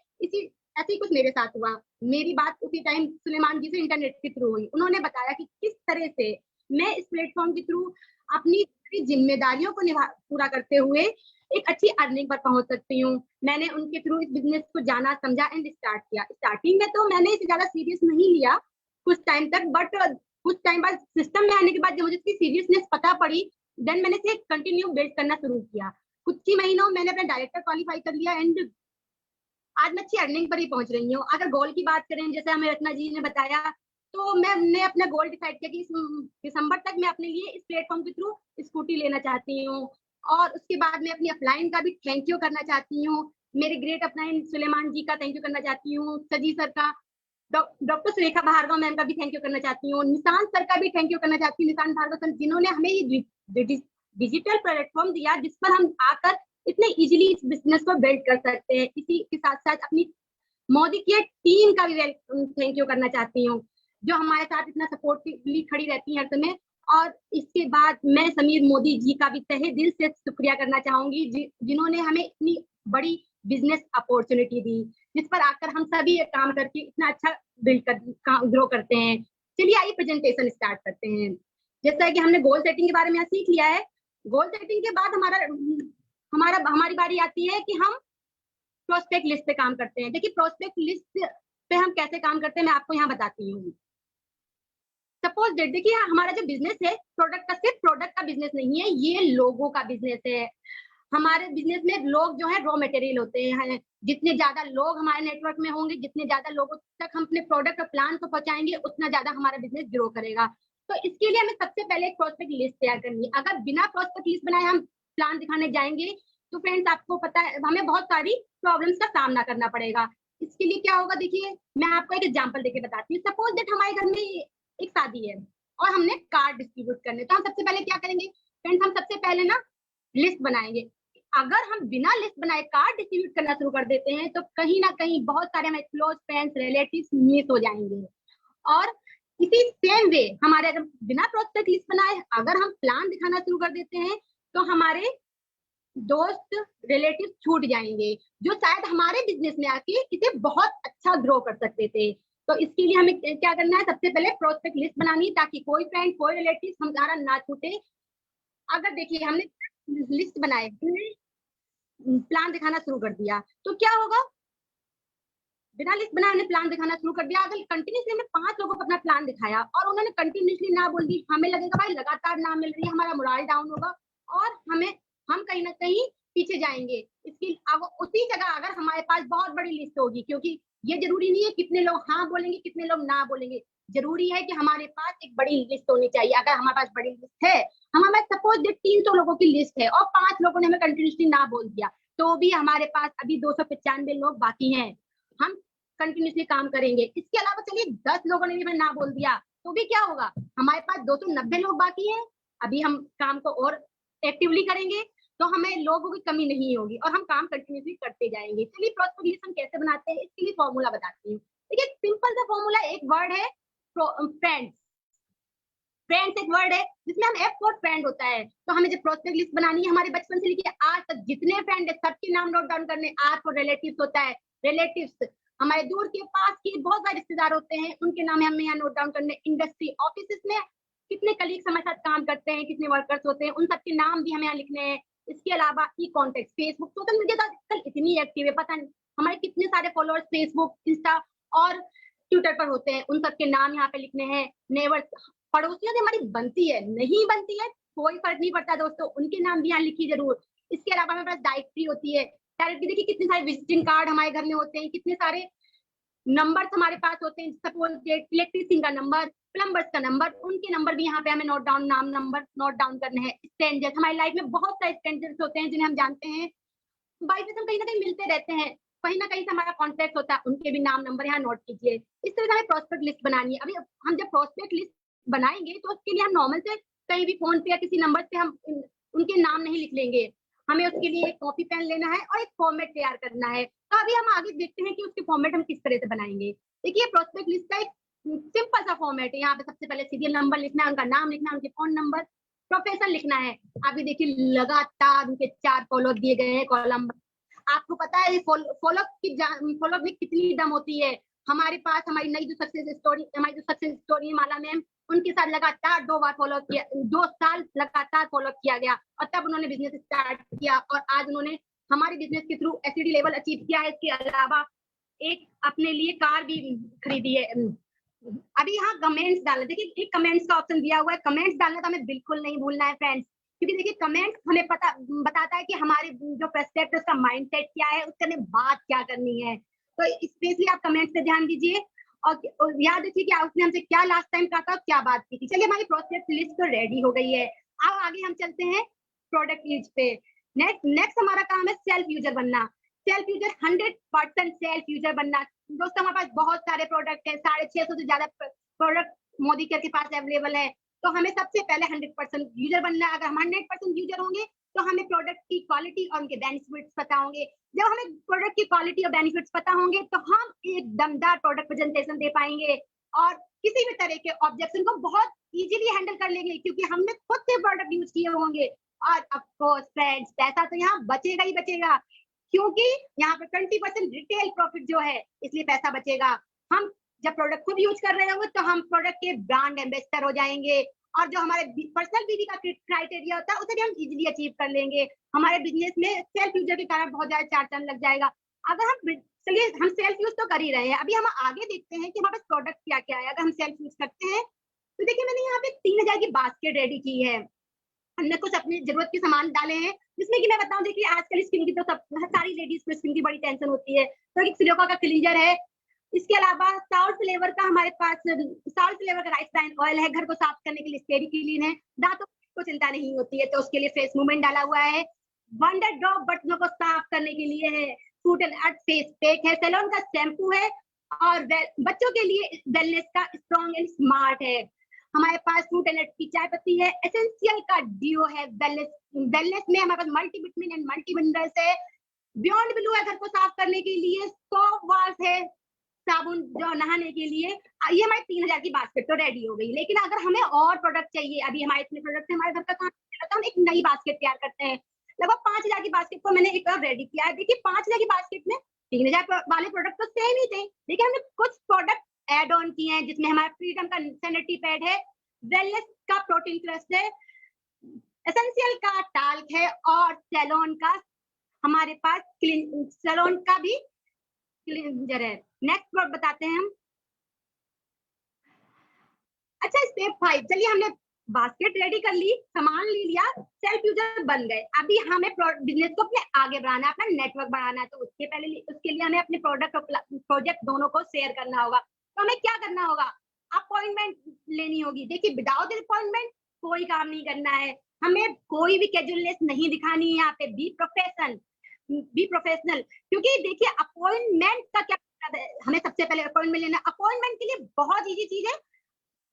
ऐसे ही कुछ मेरे साथ हुआ। मेरी बात उसी टाइम सुलेमान जी से इंटरनेट के थ्रू हुई। उन्होंने बताया कि किस तरह से मैं इस प्लेटफॉर्म के थ्रू अपनी जिम्मेदारियों को पूरा करते हुए एक अच्छी अर्निंग पर पहुंच सकती हूँ। मैंने उनके थ्रू इस बिजनेस को जाना, समझा एंड स्टार्ट किया। स्टार्टिंग में तो मैंने इसे ज्यादा सीरियस नहीं लिया कुछ टाइम तक, बट कुछ टाइम बाद सिस्टम में आने के बाद जब मुझे इसकी सीरियसनेस पता पड़ी, देन मैंने इसे कंटिन्यू बिल्ड करना शुरू किया। कुछ ही महीनों में मैंने अपना डायरेक्टर क्वालिफाई कर लिया एंड आज मैं अच्छी अर्निंग पर ही पहुंच रही हूँ। अगर गोल की बात करें, जैसे हमें रत्ना जी ने बताया, तो मैंने अपना गोल डिसाइड किया कि इस दिसंबर तक मैं अपने लिए इस प्लेटफॉर्म के थ्रू स्कूटी लेना चाहती हूँ। और उसके बाद मैं अपनी अपलाइन का भी थैंक यू करना चाहती हूँ। मेरे ग्रेट अपलाइन सुलेमान जी का थैंक यू करना चाहती हूँ, सजी सर का, डॉक्टर सुरेखा भार्गव मैम का भी थैंक यू करना चाहती हूँ, निशांत सर का भी थैंक यू करना चाहती हूँ, निशांत भार्गव सर, जिन्होंने हमें ये डिजिटल प्लेटफॉर्म दिया जिस पर हम आकर इतने इजीली इस बिजनेस को बिल्ड कर सकते हैं। इसी के साथ साथ अपनी मोदी की टीम का भी थैंक यू करना चाहती हूँ, जो हमारे साथ इतना सपोर्टिवली खड़ी रहती है हर समय। और इसके बाद मैं समीर मोदी जी का भी तहे दिल से शुक्रिया करना चाहूंगी, जिन्होंने हमें इतनी बड़ी बिजनेस अपॉर्चुनिटी दी, जिस पर आकर हम सभी काम करके इतना अच्छा ग्रो करते हैं। चलिए आइए प्रेजेंटेशन स्टार्ट करते हैं। जैसा कि हमने गोल सेटिंग के बारे में सीख लिया है, गोल सेटिंग के बाद हमारी बारी आती है कि हम प्रोस्पेक्ट लिस्ट पे काम करते हैं। देखिए, प्रोस्पेक्ट लिस्ट पे हम कैसे काम करते हैं मैं आपको यहाँ बताती हूँ। सपोज देखिए, हमारा जो बिजनेस है, प्रोडक्ट का, सिर्फ प्रोडक्ट का बिजनेस नहीं है, ये लोगों का बिजनेस है। हमारे बिजनेस में लोग जो है रॉ मटेरियल होते हैं। जितने ज्यादा लोग हमारे नेटवर्क में होंगे, जितने ज्यादा लोगों तक हम अपने प्रोडक्ट और प्लान को पहुंचाएंगे, उतना ज्यादा हमारा बिजनेस ग्रो करेगा। तो इसके लिए हमें सबसे पहले एक प्रोस्पेक्ट लिस्ट तैयार करनी है। अगर बिना प्रोस्पेक्ट लिस्ट बनाए हम प्लान दिखाने जाएंगे तो फ्रेंड्स, आपको पता है हमें बहुत सारी प्रॉब्लम्स का सामना करना पड़ेगा। इसके लिए क्या होगा, देखिए मैं आपको एक एग्जांपल देके बताती हूँ। सपोज दैट हमारे घर में एक शादी है और हमने कार्ड डिस्ट्रीब्यूट करने, तो हम सबसे पहले क्या करेंगे फ्रेंड्स, हम सबसे पहले ना लिस्ट बनाएंगे। अगर हम बिना लिस्ट बनाए कार्ड डिस्ट्रीब्यूट करना शुरू कर देते हैं तो कहीं ना कहीं बहुत सारे हमारे क्लोज फ्रेंड्स, रिलेटिव्स मिस हो जाएंगे। और इसी सेम वे हमारे अगर बिना प्रोस्पेक्ट लिस्ट बनाए अगर हम प्लान दिखाना शुरू कर देते हैं तो हमारे दोस्त रिलेटिव छूट जाएंगे जो शायद हमारे बिजनेस में आके इसे बहुत अच्छा ग्रो कर सकते थे। तो इसके लिए हमें क्या करना है, सबसे पहले प्रोस्पेक्ट लिस्ट बनानी है ताकि कोई फ्रेंड कोई रिलेटिव हमारा ना छूटे। अगर देखिए हमने लिस्ट बनाए, प्लान दिखाना शुरू कर दिया तो क्या होगा, बिना लिस्ट बनाए हमने प्लान दिखाना शुरू कर दिया। अगर कंटिन्यूसली हमने 5 लोगों को अपना प्लान दिखाया और उन्होंने कंटिन्यूसली ना बोल दी, हमें लगेगा भाई लगातार ना मिल रही है, हमारा मोरल डाउन होगा और हम कहीं ना कहीं पीछे जाएंगे। इसकी उसी जगह अगर हमारे पास बहुत बड़ी लिस्ट होगी, क्योंकि ये जरूरी नहीं है कितने लोग हाँ बोलेंगे कितने लोग ना बोलेंगे, जरूरी है कि हमारे पास एक बड़ी लिस्ट होनी चाहिए। अगर हमारे पास बड़ी लिस्ट है, हमारे सपोज 300 लोगों की लिस्ट है और 5 लोगों ने हमें कंटिन्यूसली ना बोल दिया, तो भी हमारे पास अभी 295 लोग बाकी हैं, हम कंटिन्यूसली काम करेंगे। इसके अलावा चलिए 10 लोगों ने भी हमें ना बोल दिया तो भी क्या होगा, हमारे पास 290 लोग बाकी हैं, अभी हम काम को और एक्टिवली करेंगे तो हमें लोगों की कमी नहीं होगी और हम काम कंटिन्यूसली करते जाएंगे। चलिए प्रोस्पेक्ट लिस्ट हम कैसे बनाते हैं, इसके लिए फॉर्मूला बताती हूँ। देखिए सिंपल सा फॉर्मूला, एक वर्ड है फ्रेंड्स। फ्रेंड्स एक वर्ड है जिसमें हम एफ फॉर फ्रेंड होता है। तो हमें जब प्रोस्पेक्ट लिस्ट बनानी है, हमारे बचपन से लेके आज तक जितने फ्रेंड है सबके नाम नोट डाउन करने। आर फॉर रिलेटिव्स होता है, रिलेटिव्स हमारे दूर के पास के बहुत सारे रिश्तेदार होते हैं, उनके नाम हमें यहाँ नोट डाउन करने। इंडस्ट्री ऑफिस में कितने कलीग्स हमारे साथ काम करते हैं, कितने वर्कर्स होते हैं, उन सबके नाम भी हमें यहाँ लिखने हैं। इसके अलावा ई कॉन्टेक्ट, फेसबुक, सोशल मीडिया तो आजकल इतनी एक्टिव है, पता नहीं हमारे कितने सारे फॉलोअर्स फेसबुक, इंस्टा और ट्विटर पर होते हैं, उन सबके नाम यहाँ पे लिखने हैं। नेबर्स, पड़ोसियों से हमारी बनती है नहीं बनती है कोई फर्क नहीं पड़ता दोस्तों, उनके नाम भी यहाँ लिखिए जरूर। इसके अलावा हमारे पास डायरेक्टरी होती है, डायरेक्टरी देखिए कितने सारे विजिटिंग कार्ड हमारे घर में होते हैं, कितने सारे नंबर्स हमारे पास होते हैं, सपोज इलेक्ट्रिशियन का नंबर, प्लम्बर्स का नंबर, उनके नंबर भी यहाँ पे हमें नोट डाउन, नाम नंबर नोट डाउन करने हैं। स्ट्रेंजर्स, हमारी लाइफ में बहुत सारे स्ट्रेंजर्स होते हैं जिन्हें हम जानते हैं, बाई चांस हम कहीं ना कहीं मिलते रहते हैं, कहीं ना कहीं से हमारा कॉन्टेक्ट होता है, उनके भी नाम नंबर यहाँ नोट कीजिए। इस तरह से हमें प्रोस्पेक्ट लिस्ट बनानी है। अभी हम जब प्रोस्पेक्ट लिस्ट बनाएंगे तो उसके लिए हम नॉर्मल से कहीं भी फोन पे या किसी नंबर से हम उनके नाम नहीं लिख लेंगे, हमें उसके लिए एक कॉपी पेन लेना है और एक फॉर्मेट तैयार करना है। तो अभी हम आगे देखते हैं कि उसके फॉर्मेट हम किस तरह से बनाएंगे। देखिए प्रोस्पेक्ट लिस्ट का एक सिंपल सा फॉर्मेट है, यहाँ पे सबसे पहले सीरियल नंबर लिखना है, उनका नाम लिखना है, उनके फोन नंबर, प्रोफेशन लिखना है। अभी देखिए लगातार उनके 4 फॉलो दिए गए हैं कॉलम। आपको पता है फॉलो में कितनी दम होती है। हमारे पास हमारी नई जो सक्सेस स्टोरी है माला मैम, उनके साथ लगातार 2 बार फॉलो किया, 2 साल लगातार फॉलो किया गया और तब उन्होंने बिजनेस स्टार्ट किया और आज उन्होंने हमारे बिजनेस के थ्रू एसईडी लेवल अचीव किया है। इसके अलावा एक अपने लिए कार भी खरीदी है। अभी यहाँ कमेंट्स डालना, देखिए एक कमेंट्स का ऑप्शन दिया हुआ है, कमेंट्स डालना तो हमें बिल्कुल नहीं भूलना है फ्रेंड्स, क्योंकि देखिए कमेंट्स हमें बताता है कि हमारे जो पर्सपेक्ट है उसका माइंडसेट क्या है, उसके लिए बात क्या करनी है। तो स्पेशली आप कमेंट्स पे ध्यान दीजिए और याद रखिए कि आपने हमसे क्या लास्ट टाइम कहा था, क्या बात की थी। चलिए हमारी प्रोस्पेक्ट लिस्ट तो रेडी हो गई है, अब आगे हम चलते हैं प्रोडक्ट लिस्ट पे। नेक्स्ट हमारा काम है सेल्फ यूजर बनना। सेल्फ यूजर 100% सेल्फ यूजर बनना। दोस्तों हमारे पास बहुत सारे प्रोडक्ट है, 650 से ज्यादा प्रोडक्ट मोदी केयर के पास अवेलेबल है, तो हमें सबसे पहले 100% यूजर बनना है। अगर हम 100% यूजर होंगे तो हमें प्रोडक्ट की क्वालिटी और उनके बेनिफिट्स पता होंगे। जब हमें प्रोडक्ट की क्वालिटी और बेनिफिट्स पता होंगे तो हम एक दमदार प्रोडक्ट प्रेजेंटेशन दे पाएंगे और किसी भी तरह के ऑब्जेक्शन को बहुत इजीली हैंडल कर लेंगे, क्योंकि हमने खुद से प्रोडक्ट यूज किए होंगे। और ऑफ कोर्स फ्रेंड्स, पैसा तो यहाँ बचेगा ही बचेगा, क्योंकि यहाँ पे 20% रिटेल प्रॉफिट जो है, इसलिए पैसा बचेगा। हम जब प्रोडक्ट खुद यूज कर रहे होंगे तो हम प्रोडक्ट के ब्रांड एम्बेसडर हो जाएंगे और जो हमारे पर्सनल बीवी का क्राइटेरिया होता है उसे भी हम इजीली अचीव कर लेंगे। हमारे बिजनेस में सेल्फ यूजर के कारण बहुत ज्यादा 4 चांद लग जाएगा। अगर हम चलिए हम सेल्फ यूज तो कर ही रहे हैं, अभी हम आगे देखते हैं कि हमारे पास प्रोडक्ट क्या क्या है। अगर हम सेल्फ यूज करते हैं तो देखिए मैंने यहाँ पे 3000 की बास्केट रेडी की है, हमने कुछ अपनी जरूरत के सामान डाले हैं, जिसमें कि मैं बताऊं देखिए आजकल स्किन की तो सब सारी लेडीज को स्किन की बड़ी टेंशन होती है, तो एक सिलिका का क्लींजर है। इसके अलावा साल्ट फ्लेवर का हमारे पास साल्ट फ्लेवर का राइस ब्राइन ऑयल है, घर को साफ करने के लिए स्टेरी क्लीन है, दांतों को चिंता नहीं होती है तो उसके लिए फेस मूवमेंट डाला हुआ है, वंडर ड्रॉप बर्तनों को साफ करने के लिए है, fruit and earth face pack है, सेलोन का शैम्पू है और बच्चों के लिए वेलनेस का स्ट्रॉन्ग एंड स्मार्ट है। हमारे पास फ्रूट एंड की चाय पत्ती है, एसेंशियल का डिओ है, वेलनेस में हमारे पास मल्टीविटामिन एंड मल्टी मिनरल्स है, बियॉन्ड ब्लू है घर को साफ करने के लिए, सॉफ्ट वॉश है, साबुन जो नहाने के लिए, ये हमारी 3000 की बास्केट तो रेडी हो गई। लेकिन अगर हमें और प्रोडक्ट चाहिए, अभी हमारे इतने प्रोडक्ट हमारे घर का काम चल रहा है, हम एक नई बास्केट तैयार करते हैं। लगभग 5000 की बास्केट को मैंने एक बार रेडी किया है। देखिए 5000 की बास्केट में 3000 वाले प्रोडक्ट तो सेम ही थे, लेकिन हमने कुछ प्रोडक्ट एड ऑन किए हैं, जिसमें हमारा फ्रीडम का सैनिटरी पैड है, वेलनेस का प्रोटीन क्रस्ट है, एसेंशियल का टाल्क है, और सैलॉन का हमारे पास सैलॉन का भी क्लींजर है। नेक्स्ट प्रोडक्ट बताते हैं हम। अच्छा, स्टेप 5, चलिए हमने बास्केट रेडी कर ली, सामान ले लिया, सेल्फ यूजर बन गए। अभी हमें बिजनेस को अपने आगे बढ़ाना है, अपना नेटवर्क बढ़ाना है। तो उसके लिए हमें अपने प्रोडक्ट और प्रोजेक्ट दोनों को शेयर करना होगा। तो हमें क्या करना होगा? अपॉइंटमेंट लेनी होगी। देखिए विदाउट अपॉइंटमेंट कोई काम नहीं करना है, हमें कोई भी कैजुअलनेस नहीं दिखानी है। यहाँ पे बी प्रोफेशनल, क्योंकि देखिए अपॉइंटमेंट का क्या मतलब है, हमें सबसे पहले अपॉइंटमेंट लेना। अपॉइंटमेंट के लिए बहुत इजी चीज है,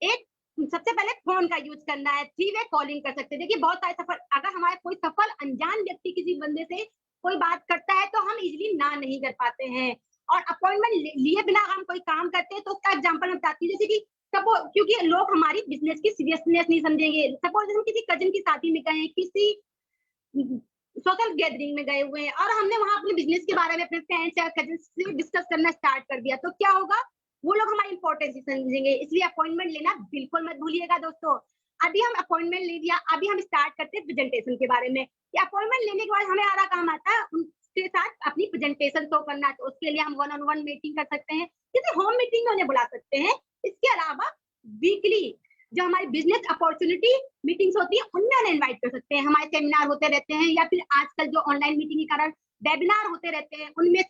एक सबसे पहले फोन का यूज करना है, 3-वे कॉलिंग कर सकते हैं। देखिए बहुत सारे सफल, अगर हमारे कोई सफल अनजान व्यक्ति किसी बंदे से कोई बात करता है तो हम इजीली ना नहीं कर पाते हैं। और अपॉइंटमेंट लिए बिना हम कोई काम करते हैं तो उसका एग्जांपल मैं बताती हूँ। जैसे कि सपोज, क्योंकि लोग हमारी बिजनेस की सीरियसनेस नहीं समझेंगे। सपोज हम किसी कजिन की शादी में गए, किसी सोशल गैदरिंग में गए हुए हैं, और हमने वहां अपने बिजनेस के बारे में अपने फ्रेंड्स या कजिन से डिस्कस करना स्टार्ट कर दिया, तो क्या होगा? वो लोग हमारी इंपॉर्टेंस समझेंगे। इसलिए अपॉइंटमेंट लेना बिल्कुल मत भूलिएगा दोस्तों। अभी हम अपॉइंटमेंट ले लिया, अभी हम स्टार्ट करते हैं प्रेजेंटेशन के बारे में। ये अपॉइंटमेंट लेने के बाद हमें आधा काम आता है उनके साथ अपनी प्रेजेंटेशन शो करना। तो उसके लिए हम 1-on-1 मीटिंग कर सकते हैं, किसी होम मीटिंग में उन्हें बुला सकते हैं। इसके अलावा वीकली जो हमारी बिजनेस अपॉर्चुनिटी मीटिंग्स होती है, उनमें उन्हें इन्वाइट कर सकते हैं। हमारे सेमिनार होते रहते हैं, या फिर आजकल जो ऑनलाइन मीटिंग के कारण वेबिनार होते रहते हैं, उनमें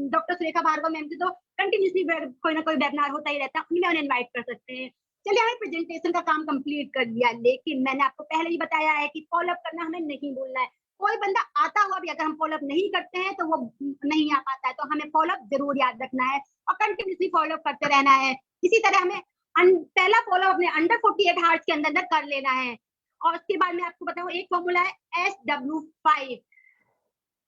डॉक्टर सुरेखा भार्गव मैम से तो कंटिन्यूसली कोई ना कोई वेबिनार होता ही रहता है, उनमें उन्हें इन्वाइट कर सकते हैं। चलिए हमने प्रेजेंटेशन का काम कंप्लीट कर लिया, लेकिन मैंने आपको पहले ही बताया है कि फॉलोअप करना हमें नहीं भूलना है। कोई बंदा आता हुआ भी अगर हम फॉलोअप नहीं करते हैं तो वो नहीं आ पाता है, तो हमें फॉलोअप जरूर याद रखना है और कंटिन्यूसली फॉलोअप करते रहना है। इसी तरह हमें पहला फॉलोअप अपने अंडर 48 आवर्स के अंदर कर लेना है। और उसके बाद मैं आपको बताऊं, एक फॉर्मूला है SW5।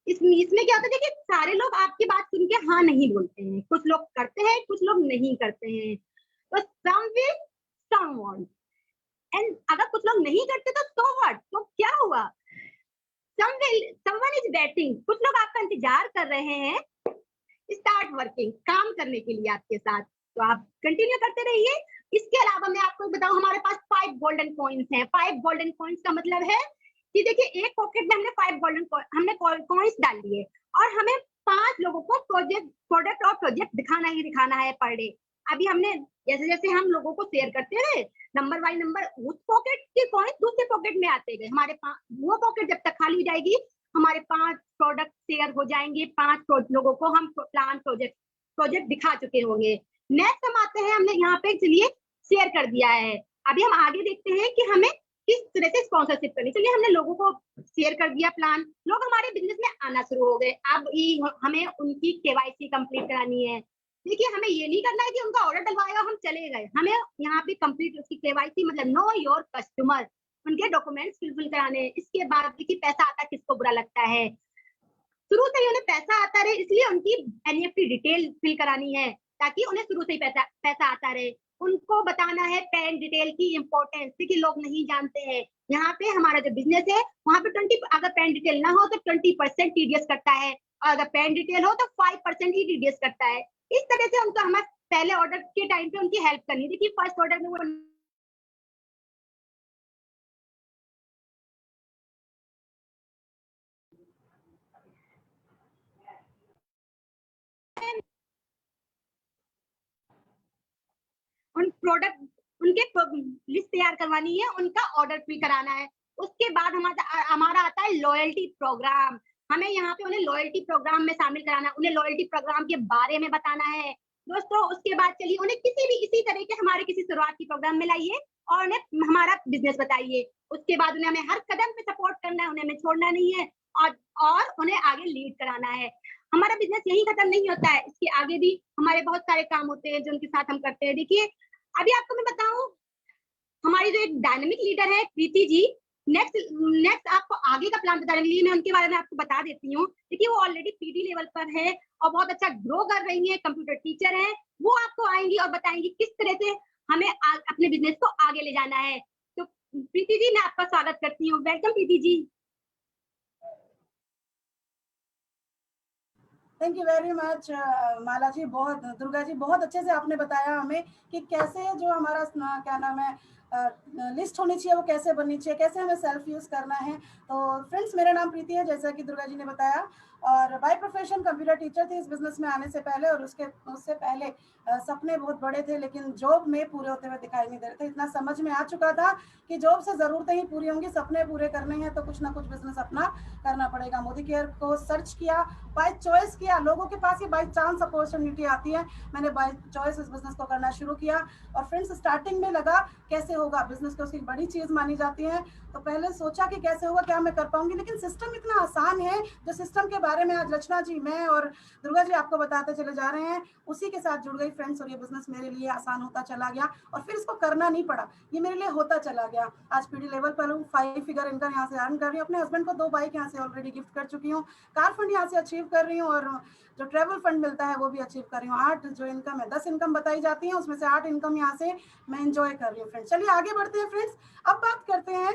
इसमें क्या होता है, देखिए सारे लोग आपकी बात सुन के हाँ नहीं बोलते हैं, कुछ लोग करते हैं, कुछ लोग नहीं करते हैं। तो some will, some won't, and अगर कुछ लोग नहीं करते तो so what? तो क्या हुआ? someone is waiting, कुछ लोग आपका इंतजार कर रहे हैं स्टार्ट वर्किंग, काम करने के लिए आपके साथ। तो आप कंटिन्यू करते रहिए। इसके अलावा मैं आपको बताऊं, हमारे पास 5 गोल्डन कॉइन्स हैं। 5 गोल्डन कॉइन्स का मतलब है कि देखिए एक पॉकेट में हमने 5 गोल्डन कॉइन्स डाल दिए, और हमें 5 लोगों को प्रोडक्ट और प्रोजेक्ट दिखाना ही दिखाना है पर डे। अभी हमने जैसे जैसे हम लोगों को शेयर करते रहे, नंबर बाय नंबर उस पॉकेट के कॉइन्स दूसरे पॉकेट में आते गए। हमारे वो पॉकेट जब तक खाली हो जाएगी, हमारे 5 प्रोडक्ट शेयर हो जाएंगे, 5 लोगों को हम प्लान प्रोजेक्ट दिखा चुके होंगे। नेक्स्ट हम आते हैं, हमने यहाँ पे चलिए शेयर कर दिया है। अभी हम आगे देखते हैं कि हमें किस तरह से स्पॉन्सरशिप करनी। चलिए हमने लोगों को शेयर कर दिया प्लान, लोग हमारे बिजनेस में आना शुरू हो गए। अब हमें उनकी KYC कंप्लीट करानी है। देखिए हमें ये नहीं करना है कि उनका ऑर्डर डलवाया हम चले गए, हमें यहाँ पे कंप्लीट उसकी KYC मतलब नो योर कस्टमर, उनके डॉक्यूमेंट्स फिल कराने। इसके बाद देखिए पैसा आता है, किसको बुरा लगता है? शुरू से ही उन्हें पैसा आता रहे, इसलिए उनकी NEFT डिटेल फिल करानी है, ताकि उन्हें शुरू से ही पैसा आता रहे। उनको बताना है पैन डिटेल की इंपॉर्टेंस, क्योंकि लोग नहीं जानते हैं। यहाँ पे हमारा जो बिजनेस है वहाँ पे 20, अगर पैन डिटेल ना हो तो 20% TDS करता है, और अगर पैन डिटेल हो तो 5% ही TDS करता है। इस तरह से उनको हमारे पहले ऑर्डर के टाइम पे उनकी हेल्प करनी। देखिए फर्स्ट ऑर्डर में वो उन प्रोडक्ट उनके लिस्ट तैयार करवानी है, उनका ऑर्डर फिल कराना है। उसके बाद हमारा आता है लॉयल्टी प्रोग्राम। हमें यहाँ पे उन्हें लॉयल्टी प्रोग्राम में शामिल कराना, उन्हें लॉयल्टी प्रोग्राम के बारे में बताना है दोस्तों। उसके बाद चलिए उन्हें किसी भी इसी तरह के हमारे किसी शुरुआती प्रोग्राम में लाइए और उन्हें हमारा बिजनेस बताइए। उसके बाद उन्हें हमें हर कदम पे सपोर्ट करना है, उन्हें हमें छोड़ना नहीं है, और उन्हें आगे लीड कराना है। हमारा बिजनेस यही खत्म नहीं होता है, इसके आगे भी हमारे बहुत सारे काम होते हैं जो उनके साथ हम करते हैं। देखिए अभी आपको मैं बताऊं, हमारी जो एक डायनेमिक लीडर है प्रीति जी, नेक्स्ट आपको आगे का प्लान बताने के लिए मैं उनके बारे में आपको बता देती हूँ। देखिए वो ऑलरेडी पीडी लेवल पर है और बहुत अच्छा ग्रो कर रही है, कंप्यूटर टीचर है। वो आपको आएंगी और बताएंगी किस तरह से हमें अपने बिजनेस को आगे ले जाना है। तो प्रीति जी, मैं आपका स्वागत करती हूँ। Welcome Preeti ji. Thank you very much Mala ji. बहुत, दुर्गा जी, बहुत अच्छे से आपने बताया हमें कि कैसे जो हमारा क्या नाम है लिस्ट होनी चाहिए वो कैसे बननी चाहिए, कैसे हमें सेल्फ यूज करना है। तो फ्रेंड्स, मेरा नाम प्रीति है, जैसा कि दुर्गा जी ने बताया, और बाय प्रोफेशन कंप्यूटर टीचर थी इस बिजनेस में आने से पहले। और उससे पहले सपने बहुत बड़े थे, लेकिन जॉब में पूरे होते हुए दिखाई नहीं दे रहे थे। इतना समझ में आ चुका था कि जॉब से जरूरतें ही पूरी होंगी, सपने पूरे करने हैं तो कुछ ना कुछ बिजनेस अपना करना पड़ेगा। मोदी केयर को सर्च किया, बाय चॉइस किया। लोगों के पास ये बाय चांस अपॉर्चुनिटी आती है, मैंने बाय चॉइस इस बिजनेस को करना शुरू किया। और फ्रेंड्स, स्टार्टिंग में लगा कैसे होगा, बिजनेस को उसकी बड़ी चीज मानी जाती है, तो पहले सोचा कि कैसे होगा, क्या मैं कर पाऊंगी, लेकिन सिस्टम इतना आसान है, जो सिस्टम के बारे में आज रचना जी, मैं और दुर्गा जी आपको बताते चले जा रहे हैं, उसी के साथ जुड़ गई फ्रेंड्स। और ये बिजनेस मेरे लिए आसान होता चला गया और फिर इसको करना नहीं पड़ा, ये मेरे लिए होता चला गया। आज पीडी लेवल पर हूँ, 5 फिगर इनकम यहाँ से अर्न कर रही हूँ, अपने हस्बैंड को 2 बाइक यहाँ से ऑलरेडी गिफ्ट कर चुकी हूँ, कार फंड यहाँ से अचीव कर रही हूँ, और जो ट्रेवल फंड मिलता है वो भी अचीव कर रही हूँ। 8 जो इनकम है, 10 इनकम बताई जाती है, उसमें से 8 इनकम यहाँ से मैं एंजॉय कर रही हूँ। फ्रेंड्स, चलिए आगे बढ़ते हैं। फ्रेंड्स, अब बात करते हैं,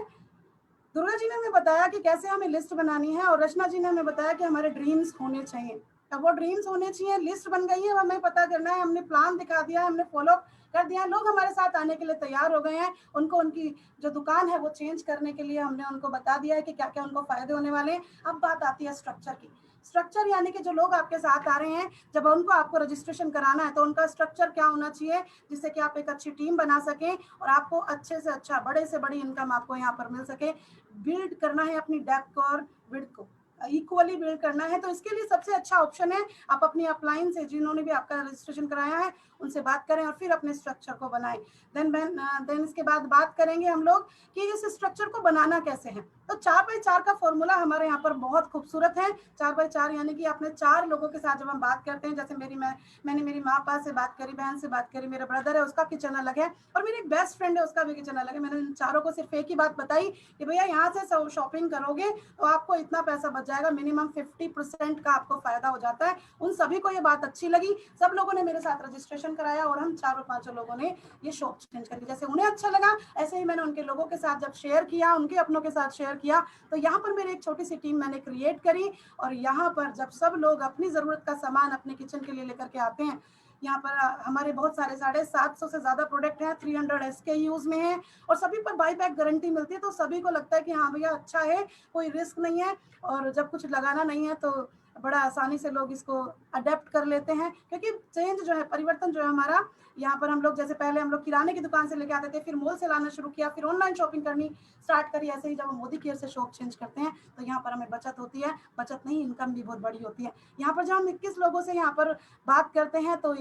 दुर्गा जी ने हमें बताया कि कैसे हमें लिस्ट बनानी है, और रचना जी ने हमें बताया कि हमारे ड्रीम्स होने चाहिए। अब वो ड्रीम्स होने चाहिए, लिस्ट बन गई है, हमें पता करना है, हमने प्लान दिखा दिया है, हमने फॉलो कर दिया है, लोग हमारे साथ आने के लिए तैयार हो गए हैं, उनको उनकी जो दुकान है वो चेंज करने के लिए हमने उनको बता दिया है कि क्या क्या उनको फायदे होने वाले हैं। अब बात आती है स्ट्रक्चर की। स्ट्रक्चर यानी कि जो लोग आपके साथ आ रहे हैं, जब उनको आपको रजिस्ट्रेशन कराना है तो उनका स्ट्रक्चर क्या होना चाहिए, जिससे कि आप एक अच्छी टीम बना सकें और आपको अच्छे से अच्छा, बड़े से बड़ी इनकम आपको यहाँ पर मिल सके। बिल्ड करना है अपनी डेप्थ को और विड्थ को इक्वली बिल्ड करना है, तो इसके लिए सबसे अच्छा ऑप्शन है आप अपनी अपलाइन से, जिन्होंने भी आपका रजिस्ट्रेशन कराया है, उनसे बात करें और फिर अपने स्ट्रक्चर को बनाएं। देन इसके बाद बात करेंगे हम लोग कि इस स्ट्रक्चर को बनाना कैसे है। तो 4x4 का फॉर्मूला हमारे यहाँ पर बहुत खूबसूरत है। 4x4 यानी कि आपने 4 लोगों के साथ जब हम बात करते हैं, जैसे मैंने मेरी माँ पापा से बात करी, बहन से बात करी, मेरा ब्रदर है उसका किचन अलग है, और मेरी एक बेस्ट फ्रेंड है उसका भी किचन अलग है। मैंने इन चारों को सिर्फ एक ही बात बताई कि भैया यहाँ से शॉपिंग करोगे तो आपको इतना पैसा बच जाएगा, मिनिमम 50% का आपको फायदा हो जाता है। उन सभी को ये बात अच्छी लगी, सब लोगों ने मेरे साथ रजिस्ट्रेशन कराया और हम 4-5 लोगों ने ये शॉप चेंज कर दी। जैसे उन्हें अच्छा लगा, ऐसे ही मैंने उनके लोगों के साथ जब शेयर किया, उनके अपनों के साथ शेयर किया, तो यहाँ पर मेरी एक छोटी सी टीम मैंने क्रिएट करी। और यहाँ पर जब सब लोग अपनी जरूरत का सामान अपने किचन के लिए लेकर के आते हैं, यहाँ पर हमारे बहुत सारे 750 से ज्यादा प्रोडक्ट हैं, 300 SKUs में है, और सभी पर बाई बैक गारंटी मिलती है। तो सभी को लगता है कि हाँ भैया अच्छा है, कोई रिस्क नहीं है, और जब कुछ लगाना नहीं है तो बड़ा आसानी से लोग इसको अडेप्ट कर लेते हैं। क्योंकि चेंज जो है, परिवर्तन जो है हमारा, यहाँ पर हम लोग जैसे पहले हम लोग किराने की दुकान से लेके आते थे, फिर मॉल से लाना शुरू किया, फिर ऑनलाइन शॉपिंग करनी स्टार्ट करी। ऐसे ही जब हम मोदी केयर से शॉप चेंज करते हैं तो यहाँ पर हमें बचत होती है, बचत नहीं, इनकम भी बहुत बड़ी होती है। यहाँ पर जब हम 21 लोगों से यहाँ पर बात करते हैं तो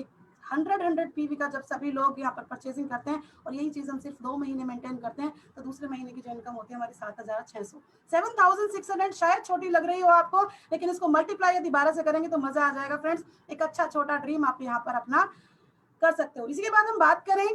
100 PV का जब सभी लोग यहाँ पर परचेसिंग करते हैं, और यही चीज हम सिर्फ 2 महीने मेंटेन करते हैं, तो दूसरे महीने की जो इनकम होती है हमारी 7600, 7600 शायद छोटी लग रही हो आपको, लेकिन इसको मल्टीप्लाई यदि 12 से करेंगे तो मजा आ जाएगा। फ्रेंड्स, एक अच्छा छोटा ड्रीम आप यहाँ पर अपना कर सकते हो। इसी के बाद हम बात करें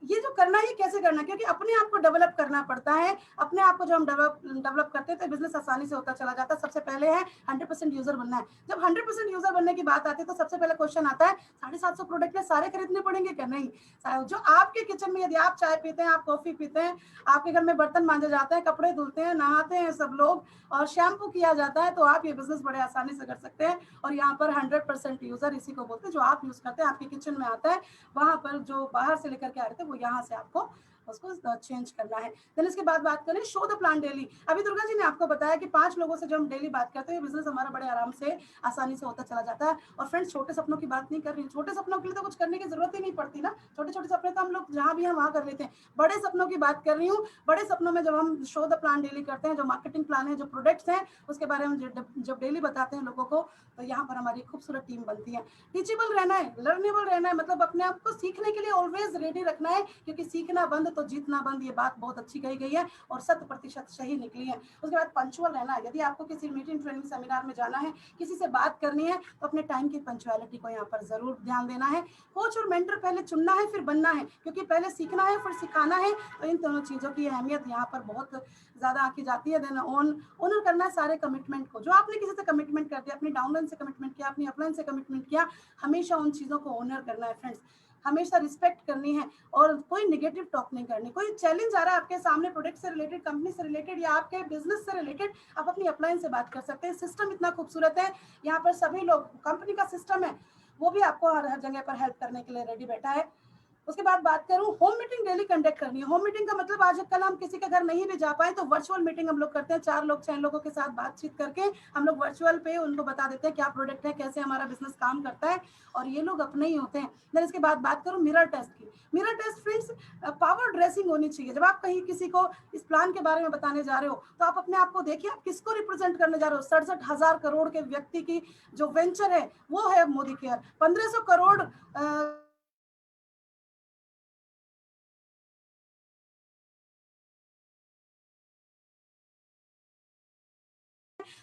ये जो करना है कैसे करना है, क्योंकि अपने आप को डेवलप करना पड़ता है। अपने आप को जो हम डेवलप करते हैं तो बिजनेस आसानी से होता चला जाता है। सबसे पहले है 100% यूजर बनना है। जब 100% यूजर बनने की बात आती है तो सबसे पहले क्वेश्चन आता है 750 प्रोडक्ट है, सारे खरीदने पड़ेंगे क्या? नहीं, जो आपके किचन में, यदि आप चाय पीते हैं, आप कॉफी पीते हैं, आपके घर में बर्तन मांजे जाते हैं, कपड़े धुलते हैं, नहाते हैं सब लोग, और शैम्पू किया जाता है, तो आप ये बिजनेस बड़े आसानी से कर सकते हैं। और यहाँ पर 100% यूजर इसी को बोलते हैं, जो आप यूज करते हैं आपके किचन में आता है, वहां पर जो बाहर से लेकर के आ रहे थे वो यहाँ से आपको उसको चेंज करना है। देन इसके बाद बात करें शो द प्लान डेली। अभी दुर्गा जी ने आपको बताया कि 5 लोगों से जब हम डेली बात करते हैं, बिजनेस हमारा बड़े आराम से, आसानी से होता चला जाता है। और फ्रेंड्स, छोटे सपनों की बात नहीं कर रही, छोटे सपनों के लिए तो कुछ करने की जरूरत ही नहीं पड़ती ना, छोटे छोटे सपने तो हम लोग जहाँ भी हैं वहाँ कर लेते हैं। बड़े सपनों की बात कर रही हूँ। बड़े सपनों में जब हम शो द प्लान डेली करते हैं, जो मार्केटिंग प्लान है, जो प्रोडक्ट्स हैं, उसके बारे में जब डेली बताते हैं लोगों को, तो यहाँ पर हमारी खूबसूरत टीम बनती है। टीचेबल रहना है, लर्नेबल रहना है, मतलब अपने आप को सीखने के लिए ऑलवेज रेडी रखना है, क्योंकि सीखना बंद तो जीतना बंद, ये बात बहुत अच्छी कही गई है और 100% सही निकली है। उसके बाद पंक्चुअल रहना है। यदि आपको किसी मीटिंग, ट्रेनिंग, सेमिनार में जाना है, किसी से बात करनी है, तो अपने टाइम की पंक्चुअलिटी को यहाँ पर जरूर ध्यान देना है। कोच और मेंटर पहले चुनना है फिर बनना है, क्योंकि पहले सीखना है फिर सिखाना है, तो इन दोनों चीजों की अहमियत यहाँ पर बहुत ज्यादा आकी जाती है। देन ऑनर करना है सारे कमिटमेंट को। जो आपने किसी से कमिटमेंट कर दिया, अपनी डाउनलाइन से कमिटमेंट किया, अपनी अपलाइन से कमिटमेंट किया, हमेशा उन चीजों को ऑनर करना है फ्रेंड्स। हमेशा रिस्पेक्ट करनी है और कोई नेगेटिव टॉक नहीं करनी। कोई चैलेंज आ रहा है आपके सामने प्रोडक्ट से रिलेटेड, कंपनी से रिलेटेड या आपके बिजनेस से रिलेटेड, आप अपनी अपलाइन से बात कर सकते हैं। सिस्टम इतना खूबसूरत है यहाँ पर, सभी लोग, कंपनी का सिस्टम है वो भी आपको हर जगह पर हेल्प करने के लिए रेडी बैठा है। उसके बाद बात करूं, होम मीटिंग डेली कंडक्ट करनी है। होम मीटिंग का मतलब आज कल हम किसी के घर नहीं भी जा पाए तो वर्चुअल मीटिंग हम लोग करते हैं। 4 लोग 6 लोगों के साथ बातचीत करके हम लोग वर्चुअल पे उनको बता देते हैं क्या प्रोडक्ट है, कैसे हमारा बिजनेस काम करता है, और ये लोग अपने ही होते हैं। फिर इसके बाद बात करूं मिरर टेस्ट की। Mirror test friends, power dressing होनी चाहिए। जब आप कहीं किसी को इस प्लान के बारे में बताने जा रहे हो तो आप अपने आप को देखिए, आप किसको रिप्रेजेंट करने जा रहे हो। 67,000 करोड़ के व्यक्ति की जो वेंचर है वो है मोदी केयर। 1500 करोड़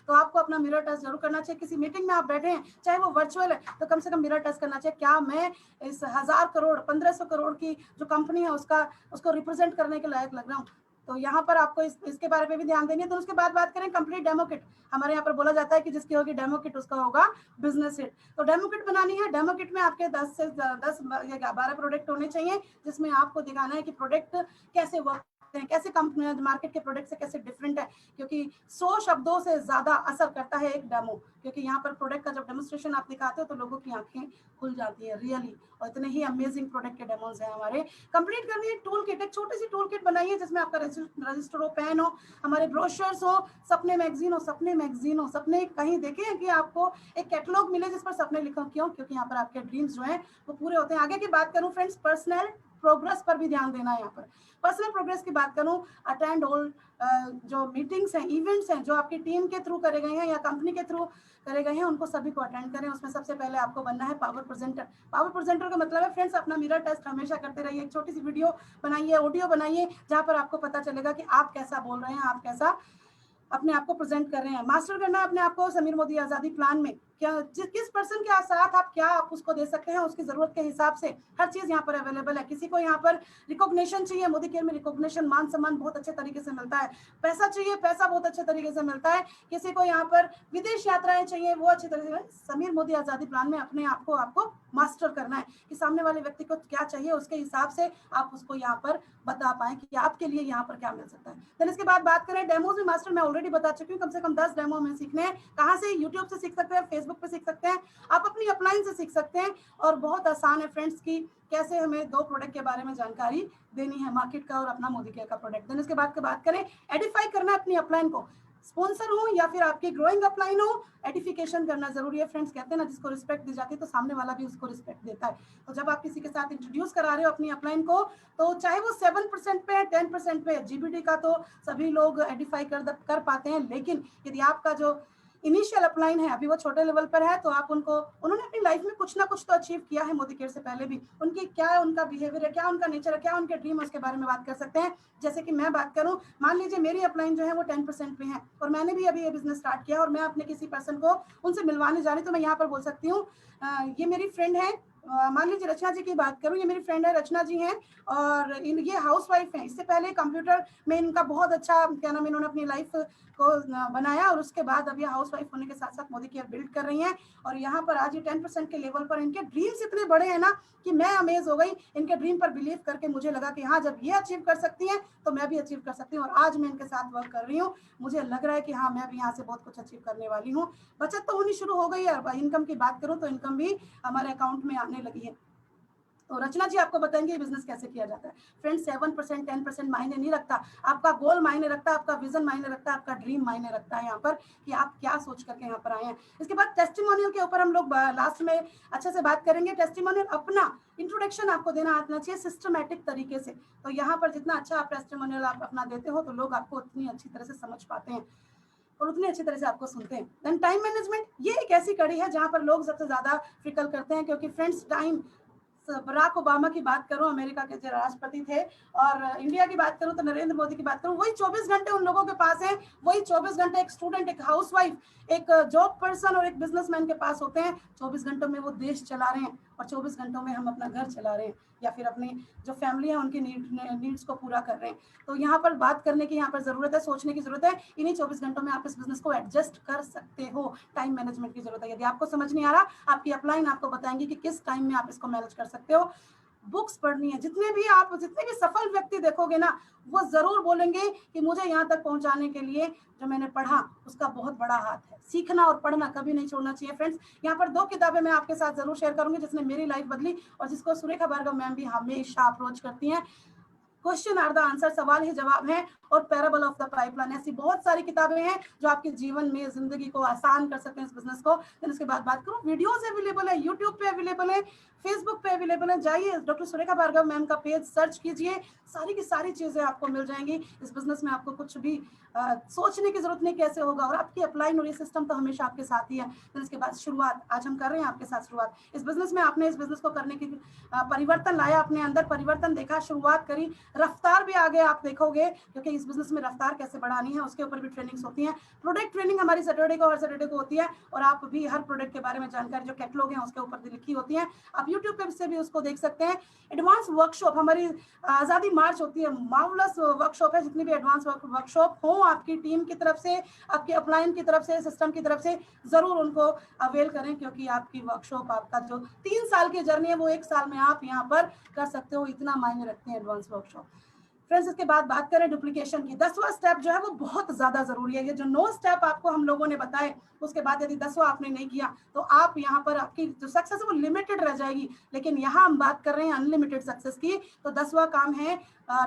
तो आपको अपना मिरर टेस्ट जरूर करना चाहिए। किसी मीटिंग में आप बैठे हैं, चाहे वो वर्चुअल है, तो कम से कम मिरर टेस्ट करना चाहिए। क्या मैं इस 1000 करोड़ 1500 करोड़ की जो कंपनी है उसको रिप्रेजेंट करने के लायक लग रहा हूँ? तो यहाँ पर आपको इसके बारे में भी ध्यान देंगे। तो उसके बाद बात करें कंप्लीट डेमो किट। हमारे यहाँ पर बोला जाता है कि जिसकी होगी डेमो किट उसका होगा बिजनेस हिट। तो डेमो किट बनानी है। डेमो किट में आपके 10 से 12 प्रोडक्ट होने चाहिए, जिसमें आपको दिखाना है कि प्रोडक्ट कैसे वर्क करते हैं, कैसे कंपनी मार्केट के प्रोडक्ट से कैसे डिफरेंट है। क्योंकि 100 शब्दों से ज्यादा असर करता है एक डेमो, क्योंकि यहाँ पर प्रोडक्ट का जब डेमोस्ट्रेशन आप दिखाते हो तो लोगों की आंखें खुल जाती है रियली। और इतने ही अमेजिंग प्रोडक्ट के डेमोज हैं हमारे। कंप्लीट करनी है टूल किट। एक छोटी सी टूल किट बनाइए जिसमें आपका रजिस्टर हो, पेन हो, हमारे ब्रोशर्स हो, सपने मैगजीन हो। सपने मैगजीन हो, सपने कहीं देखे कि आपको एक कैटलॉग मिले जिस पर सपने लिखो। क्यों? क्योंकि यहाँ पर आपके ड्रीम्स जो है वो पूरे होते हैं। आगे की बात करूं फ्रेंड्स, पर्सनल प्रोग्रेस पर भी ध्यान देना है। यहाँ पर पर्सनल प्रोग्रेस की बात करूं, अटेंड ऑल जो मीटिंग्स हैं, इवेंट्स हैं जो आपकी टीम के थ्रू करे गए हैं या कंपनी के थ्रू करे गए हैं, उनको सभी को अटेंड करें। उसमें सबसे पहले आपको बनना है पावर प्रेजेंटर। पावर प्रेजेंटर का मतलब है फ्रेंड्स, अपना मिरर टेस्ट हमेशा करते रहिए। एक छोटी सी वीडियो बनाइए, ऑडियो बनाइए, जहां पर आपको पता चलेगा कि आप कैसा बोल रहे हैं, आप कैसा अपने आप को प्रेजेंट कर रहे हैं। मास्टर करना है अपने आप को समीर मोदी आजादी प्लान में। क्या किस पर्सन के साथ आप क्या आप उसको दे सकते हैं, उसकी जरूरत के हिसाब से हर चीज यहाँ पर अवेलेबल है। किसी को यहाँ पर रिकॉग्निशन चाहिए, मोदी केयर में रिकॉग्निशन, मान सम्मान बहुत अच्छे तरीके से मिलता है। पैसा चाहिए, पैसा बहुत अच्छे तरीके से मिलता है। किसी को यहाँ पर विदेश यात्राएं चाहिए, वो अच्छी तरीके से। समीर मोदी आजादी प्लान में अपने आप को आपको मास्टर करना है कि सामने वाले व्यक्ति को क्या चाहिए, उसके हिसाब से आप उसको यहाँ पर बता पाए कि आपके लिए यहाँ पर क्या मिल सकता है। फिर इसके बाद बात करें डेमोज में मास्टर, मैं ऑलरेडी बता चुकी हूँ। कम से कम 10 डेमो में सीखने हैं। कहाँ से? यूट्यूब से सीख सकते हैं, फेसबुक पे सीख सकते हैं, आप अपनी अपलाइन से सीख सकते हैं। और बहुत आसान है फ्रेंड्स की कैसे हमें 2 प्रोडक्ट के बारे में जानकारी देनी है, मार्केट का और अपना मोदी केयर का प्रोडक्ट। देन इसके बाद की बात करें, एडिफाई करना है अपनी अपलाइन को। स्पॉन्सर हो या फिर आपकी ग्रोइंग अपलाइन हो, एडिफिकेशन करना जरूरी है फ्रेंड्स। कहते हैं ना, जिसको रिस्पेक्ट दी जाती है तो सामने वाला भी उसको रिस्पेक्ट देता है। तो जब आप किसी के साथ इंट्रोड्यूस करा रहे हो अपनी अपलाइन को, तो चाहे वो 7% पे है, 10% पे है, जीबीडी का तो सभी लोग एडिफाई कर पाते हैं। लेकिन यदि आपका जो इनिशियल अपलाइन है अभी वो छोटे लेवल पर है, तो आप उन्होंने अपनी लाइफ में कुछ ना कुछ तो अचीव किया है मोदी केयर से पहले भी। उनकी क्या उनका बिहेवियर है, क्या उनका नेचर है, क्या उनके ड्रीम है, उसके बारे में बात कर सकते हैं। जैसे कि मैं बात करूं, मान लीजिए मेरी अपलाइन जो है वो 10% पे है और मैंने भी अभी ये बिजनेस स्टार्ट किया और मैं अपने किसी पर्सन को उनसे मिलवाने जा रही, तो मैं यहाँ पर बोल सकती हूँ ये मेरी फ्रेंड है। मान लीजिए रचना जी की बात करूं, ये मेरी फ्रेंड है, रचना जी हैं और ये हाउसवाइफ हैं। इससे पहले कंप्यूटर में इनका बहुत अच्छा क्या नाम, इन्होंने अपनी लाइफ को बनाया और उसके बाद अब ये हाउसवाइफ होने के साथ साथ मोदी केयर बिल्ड कर रही हैं। और यहाँ पर आज ये 10% के लेवल पर इनके ड्रीम्स इतने बड़े हैं ना कि मैं अमेज हो गई। इनके ड्रीम पर बिलीव करके मुझे लगा कि हाँ, जब ये अचीव कर सकती हैं तो मैं भी अचीव कर सकती हूँ। और आज मैं इनके साथ वर्क कर रही हूँ, मुझे लग रहा है कि हाँ, मैं भी यहाँ से बहुत कुछ अचीव करने वाली हूँ। बचत तो होनी शुरू हो गई है। इनकम की बात करूँ तो इनकम भी हमारे अकाउंट में आने लगी है। तो रचना जी आपको बताएंगे बिजनेस कैसे किया जाता है। फ्रेंड्स, 7% 10% मायने नहीं रखता, आपका गोल मायने रखता है, आपका विजन मायने रखता है, आपका ड्रीम मायने रखता है यहाँ पर कि आप क्या सोच करके यहाँ पर आए हैं। इसके बाद टेस्टिमोनियल के ऊपर हम लोग लास्ट में अच्छे से बात करेंगे। टेस्टिमोनियल अपना इंट्रोडक्शन आपको देना आना चाहिए सिस्टमैटिक तरीके से। तो यहाँ पर जितना अच्छा आप टेस्टिमोनियल आप अपना देते हो तो लोग आपको उतनी अच्छी तरह से समझ पाते हैं और उतनी अच्छी तरह से आपको सुनते हैं। देन टाइम मैनेजमेंट, ये एक ऐसी कड़ी है जहाँ पर लोग सबसे ज्यादा फिकल करते हैं, क्योंकि फ्रेंड्स टाइम बराक ओबामा की बात करूं, अमेरिका के जो राष्ट्रपति थे, और इंडिया की बात करूं तो नरेंद्र मोदी की बात करूं, वही 24 घंटे उन लोगों के पास है, वही 24 घंटे एक स्टूडेंट, एक हाउसवाइफ, एक जॉब पर्सन और एक बिजनेसमैन के पास होते हैं। 24 घंटों में वो देश चला रहे हैं और 24 घंटों में हम अपना घर चला रहे हैं या फिर अपनी जो फैमिली है उनकी नीड्स को पूरा कर रहे हैं। तो यहाँ पर बात करने की यहाँ पर जरूरत है, सोचने की जरूरत है। इन्हीं 24 घंटों में आप इस बिजनेस को एडजस्ट कर सकते हो। टाइम मैनेजमेंट की जरूरत है। यदि आपको समझ नहीं आ रहा, आपकी अपलाइन आपको बताएंगे कि किस टाइम में आप इसको मैनेज कर सकते हो। बुक्स पढ़नी है। जितने भी सफल व्यक्ति देखोगे ना, वो जरूर बोलेंगे कि मुझे यहाँ तक पहुंचाने के लिए जो मैंने पढ़ा उसका बहुत बड़ा हाथ है। सीखना और पढ़ना कभी नहीं छोड़ना चाहिए फ्रेंड्स। यहाँ पर 2 किताबें मैं आपके साथ जरूर शेयर करूंगी जिसने मेरी लाइफ बदली और जिसको सुरेखा भार्गव मैम भी हमेशा अप्रोच करती हैं। क्वेश्चन आर द आंसर, सवाल ही जवाब है, और पैराबल ऑफ द पाइपलाइन। ऐसी बहुत सारी किताबें हैं जो आपके जीवन में जिंदगी को आसान कर सकते हैं, इस बिजनेस को। फिर उसके बाद बात करूं, वीडियोस अवेलेबल है, यूट्यूब पे अवेलेबल है, फेसबुक पे अवेलेबल है। जाइए डॉक्टर सुरेखा भार्गव मैम का पेज सर्च कीजिए, सारी की सारी चीजें आपको मिल जाएंगी। इस बिजनेस में आपको कुछ भी सोचने की जरूरत नहीं कैसे होगा, और आपकी अपलाइन और ये सिस्टम तो हमेशा आपके साथ ही है। फिर इसके बाद शुरुआत आज हम कर रहे हैं आपके साथ शुरुआत। इस बिजनेस में आपने इस बिजनेस को करने की परिवर्तन लाया, अपने अंदर परिवर्तन देखा, शुरुआत करी, रफ्तार भी आगे आप देखोगे, क्योंकि इस बिजनेस में रफ्तार कैसे बढ़ानी है उसके ऊपर भी ट्रेनिंग्स होती हैं। प्रोडक्ट ट्रेनिंग हमारी सैटरडे को, हर सैटरडे को होती है, और आप भी हर प्रोडक्ट के बारे में जानकारी जो कैटलॉग है उसके ऊपर लिखी होती है, आप यूट्यूब पे से भी उसको देख सकते हैं। एडवांस वर्कशॉप हमारी आजादी मार्च होती है, मार्वलस वर्कशॉप है। जितनी भी एडवांस वर्कशॉप हो आपकी टीम की तरफ से, आपके अपलाइन की तरफ से, सिस्टम की तरफ से, जरूर उनको अवेल करें, क्योंकि आपकी वर्कशॉप, आपका जो 3 साल की जर्नी है वो 1 साल में आप यहाँ पर कर सकते हो। इतना मायने रखते हैं एडवांस वर्कशॉप। फ्रेंड्स, इसके बाद बात करें डुप्लीकेशन की। 10वां स्टेप जो है वो बहुत ज्यादा जरूरी है। ये जो 9 स्टेप आपको हम लोगों ने बताए, उसके बाद यदि 10वां आपने नहीं किया तो आप यहाँ पर आपकी जो सक्सेस है वो लिमिटेड रह जाएगी। लेकिन यहाँ हम बात कर रहे हैं अनलिमिटेड सक्सेस की। तो 10वां काम है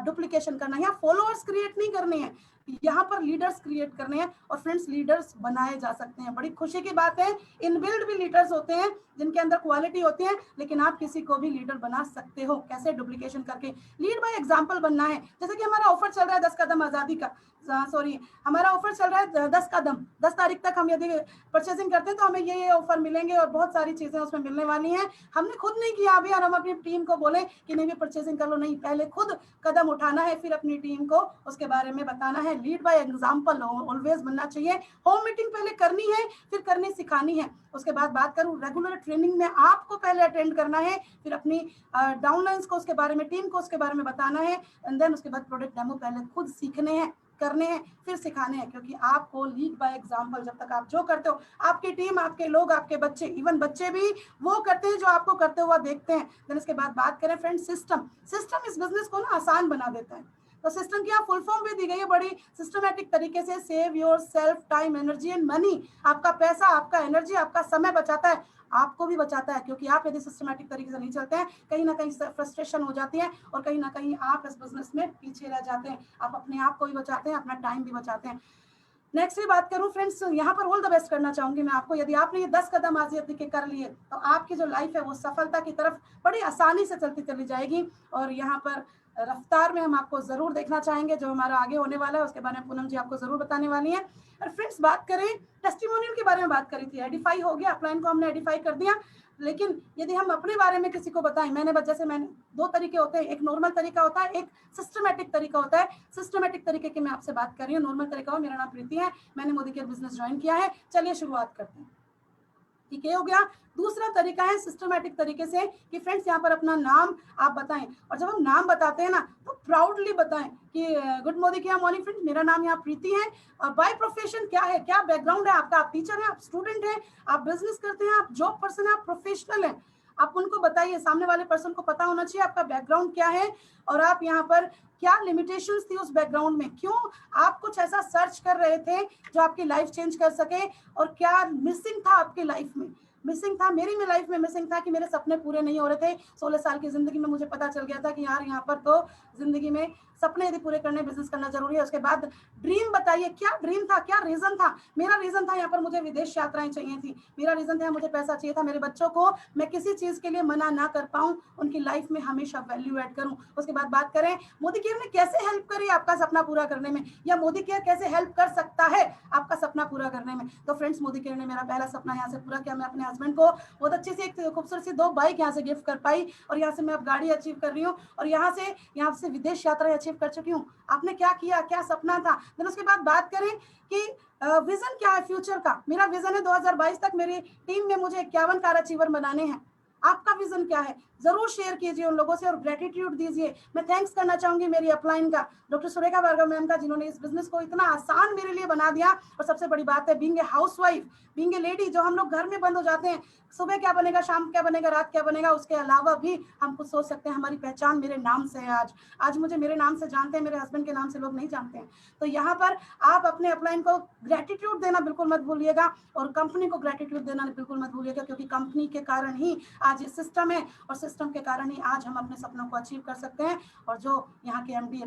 डुप्लीकेशन करना। यहाँ फॉलोअर्स क्रिएट नहीं करने हैं, यहाँ पर लीडर्स क्रिएट करने हैं। और फ्रेंड्स, लीडर्स बनाए जा सकते हैं। बड़ी खुशी की बात है, इनबिल्ड भी लीडर्स होते हैं जिनके अंदर क्वालिटी होती है, लेकिन आप किसी को भी लीडर बना सकते हो। कैसे? डुप्लीकेशन करके। लीड बाय एग्जांपल बनना है। जैसे कि हमारा ऑफर चल रहा है 10 कदम आजादी का, हमारा ऑफर चल रहा है 10 कदम। 10 तारीख तक हम यदि परचेसिंग करते हैं तो हमें ये ऑफर मिलेंगे और बहुत सारी चीजें उसमें मिलने वाली हैं। हमने खुद नहीं किया अभी, और हम अपनी टीम को बोले कि नहीं भी परचेसिंग कर लो, नहीं, पहले खुद कदम उठाना है, फिर अपनी टीम को उसके बारे में बताना है। लीड बाय एग्जांपल ऑलवेज बनना चाहिए। होम मीटिंग पहले करनी है, फिर करनी सिखानी है। उसके बाद बात करूं, रेगुलर ट्रेनिंग में आपको पहले अटेंड करना है, फिर अपनी डाउनलाइंस को उसके बारे में, टीम को उसके बारे में बताना है, एंड देन उसके बाद प्रोडक्ट डेमो पहले खुद सीखने हैं, करने हैं, फिर सिखाने हैं। क्योंकि आपको लीड बाय एग्जांपल, जब तक आप जो करते हो, आपकी टीम, आपके लोग, आपके बच्चे, इवन बच्चे भी वो करते हैं जो आपको करते हुआ देखते हैं। फिर इसके बाद बात करें फ्रेंड्स, सिस्टम इस बिजनेस को ना आसान बना देता है। तो सिस्टम की फुल फॉर्म भी दी गई है बड़ी सिस्टमैटिक तरीके से। Save your self time, energy and money. आपका पैसा, आपका एनर्जी, आपका समय बचाता है, आपको भी बचाता है। क्योंकि आप यदि सिस्टमैटिक तरीके से नहीं चलते हैं, कहीं ना कहीं फ्रस्ट्रेशन हो जाती है और कहीं ना कहीं आप इस बिजनेस में पीछे रह जाते हैं। आप अपने आप को भी बचाते हैं, अपना टाइम भी बचाते हैं। नेक्स्ट भी बात करूं फ्रेंड्स, यहाँ पर ऑल द बेस्ट करना चाहूंगी मैं आपको। यदि आपने ये 10 कदम आजादी के कर लिए तो आपकी जो लाइफ है वो सफलता की तरफ बड़ी आसानी से चलती चली जाएगी। और यहाँ पर रफ्तार में हम आपको जरूर देखना चाहेंगे। जो हमारा आगे होने वाला है उसके बारे में पूनम जी आपको जरूर बताने वाली है। और फ्रेंड्स, बात करें टेस्टिमोनियल के बारे में, बात करी थी, एडिफाई हो गया, अपलाइन को हमने एडिफाई कर दिया। लेकिन यदि हम अपने बारे में किसी को बताएं, मैंने 2 तरीके होते हैं, एक नॉर्मल तरीका होता है, एक सिस्टमैटिक तरीका होता है। सिस्टमैटिक तरीके की मैं आपसे बात कर रही हूँ। नॉर्मल तरीका हो, मेरा नाम प्रीति है, मैंने मोदी केयर बिजनेस ज्वाइन किया है। चलिए शुरुआत करते हैं। ठीक है, हो गया। दूसरा तरीका है सिस्टमैटिक तरीके से कि फ्रेंड्स यहाँ पर अपना नाम आप बताएं, और जब हम नाम बताते हैं ना तो प्राउडली बताएं कि good Modi care morning friends, मेरा नाम यहाँ प्रीति है। बाय प्रोफेशन क्या है, क्या बैकग्राउंड है आपका, आप टीचर हैं, आप स्टूडेंट हैं, आप बिजनेस करते हैं, आप जॉब पर्सन है, आप प्रोफेशनल हैं। आप उनको बताइए, सामने वाले पर्सन को पता होना चाहिए आपका बैकग्राउंड क्या है, और आप यहाँ पर क्या लिमिटेशंस थी उस बैकग्राउंड में, क्यों आप कुछ ऐसा सर्च कर रहे थे जो आपकी लाइफ चेंज कर सके, और क्या मिसिंग था आपकी लाइफ में। मिसिंग था, मेरी में लाइफ में मिसिंग था कि मेरे सपने पूरे नहीं हो रहे थे। 16 साल की जिंदगी में मुझे पता चल गया था कि यार यहाँ पर तो जिंदगी में सपने यदि पूरे करने, बिजनेस करना जरूरी है। उसके बाद ड्रीम बताइए, क्या ड्रीम था, क्या रीजन था। मेरा रीजन था यहाँ पर मुझे विदेश यात्राएं चाहिए थी, मेरा रीजन था मुझे पैसा चाहिए था, मेरे बच्चों को मैं किसी चीज के लिए मना ना कर पाऊं, उनकी लाइफ में हमेशा वैल्यू ऐड करूं। उसके बाद बात करें मोदी केयर ने कैसे हेल्प करी आपका सपना पूरा करने में, या मोदी केयर कैसे हेल्प कर सकता है आपका सपना पूरा करने में। तो फ्रेंड्स, मोदी केयर ने मेरा पहला सपना यहाँ से पूरा किया। मैं अपने हस्बैंड को बहुत अच्छी सी एक खूबसूरत सी 2 बाइक यहाँ से गिफ्ट कर पाई, और यहाँ से मैं अब गाड़ी अचीव कर रही हूँ, और यहाँ से विदेश यात्रा अचीव कर चुकी हूँ। आपने क्या किया, क्या सपना था? फिर उसके बाद बात करें कि विजन क्या है फ्यूचर का। मेरा विजन है 2022 तक मेरी टीम में मुझे 51 कार अचीवर बनाने हैं। आपका विजन क्या है? जरूर शेयर कीजिए उन लोगों से और ग्रेटिट्यूड दीजिए। मैं थैंक्स करना चाहूंगी मेरी अपलाइन का, डॉक्टर सुरेखा भार्गव मैम का, जिन्होंने इस बिजनेस को इतना आसान मेरे लिए बना दिया। और सबसे बड़ी बात है, being a housewife, being a lady, जो हम लोग घर में बंद हो जाते हैं, सुबह क्या बनेगा, शाम क्या बनेगा, रात क्या बनेगा, उसके अलावा भी हम कुछ सोच सकते हैं। हमारी पहचान मेरे नाम से है। आज मुझे मेरे नाम से जानते हैं, मेरे हस्बैंड के नाम से लोग नहीं जानते हैं। तो यहाँ पर आप अपने अपलाइन को ग्रेटिट्यूड देना बिल्कुल मत भूलिएगा, और कंपनी को ग्रेटिट्यूड देना बिल्कुल मत भूलिएगा, क्योंकि कंपनी के कारण ही आज ये सिस्टम है, और सिस्टम के कारण ही आज हम अपने सपनों को अचीव कर सकते हैं। और जो यहाँ के एमडी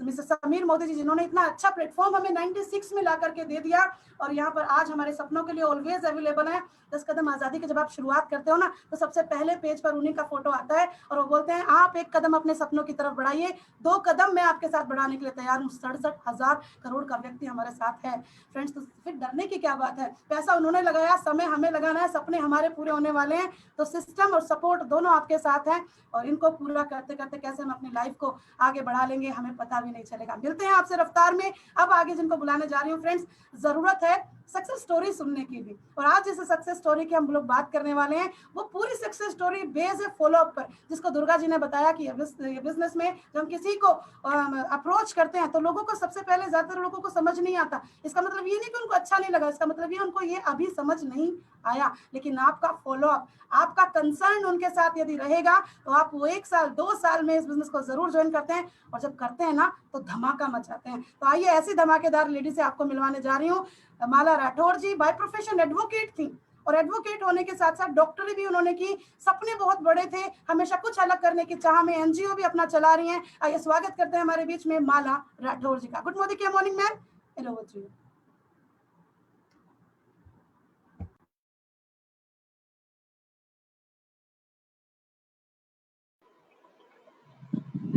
मिस्टर समीर मोदी जी, जिन्होंने इतना अच्छा प्लेटफॉर्म हमें 96 में ला करके दे दिया, और यहाँ पर आज हमारे सपनों के लिए ऑलवेज अवेलेबल है। 10 कदम आजादी की जब आप शुरुआत करते हो ना, तो सबसे पहले पेज पर उन्हीं का फोटो आता है, और वो बोलते हैं आप 1 कदम अपने सपनों की तरफ बढ़ाइए, 2 कदम मैं आपके साथ बढ़ाने के लिए तैयार हूँ। 67,000 करोड़ का व्यक्ति हमारे साथ है फ्रेंड्स, तो फिर डरने की क्या बात है? पैसा उन्होंने लगाया, समय हमें लगाना है, सपने हमारे पूरे होने वाले हैं। तो सिस्टम और सपोर्ट दोनों आपके साथ है, और इनको पूरा करते करते कैसे हम अपनी लाइफ को आगे बढ़ा लेंगे हमें पता भी नहीं चलेगा। मिलते हैं आपसे रफ्तार में। अब आगे जिनको बुलाने जा रही हूँ फ्रेंड्स, जरूरत है सक्सेस स्टोरी सुनने की भी, और आज जिस सक्सेस स्टोरी की हम लोग बात करने वाले हैं, वो पूरी सक्सेस स्टोरी बेस है फॉलो अप पर, जिसको दुर्गा जी ने बताया कि बिजनेस में जब हम किसी को अप्रोच करते हैं, तो लोगों को सबसे पहले, ज्यादातर लोगों को समझ नहीं आता। इसका मतलब ये नहीं कि उनको अच्छा नहीं लगा, इसका मतलब ये उनको ये अभी समझ नहीं आया, लेकिन आपका फॉलो अप, आपका कंसर्न उनके साथ यदि रहेगा, तो आप वो 1 साल 2 साल में इस बिजनेस को जरूर ज्वाइन करते हैं, और जब करते हैं ना, तो धमाका मचाते हैं। तो आइए ऐसी धमाकेदार लेडी से आपको मिलवाने जा रही हूँ। माला राठौर जी बाय प्रोफेशन एडवोकेट थी, और एडवोकेट होने के साथ साथ डॉक्टरी भी उन्होंने की। सपने बहुत बड़े थे, हमेशा कुछ अलग करने की चाह में एनजीओ भी अपना चला रही हैं। आइए स्वागत करते हैं हमारे बीच में माला राठौर जी का। गुड मॉर्निंग मैम, हेलो जी।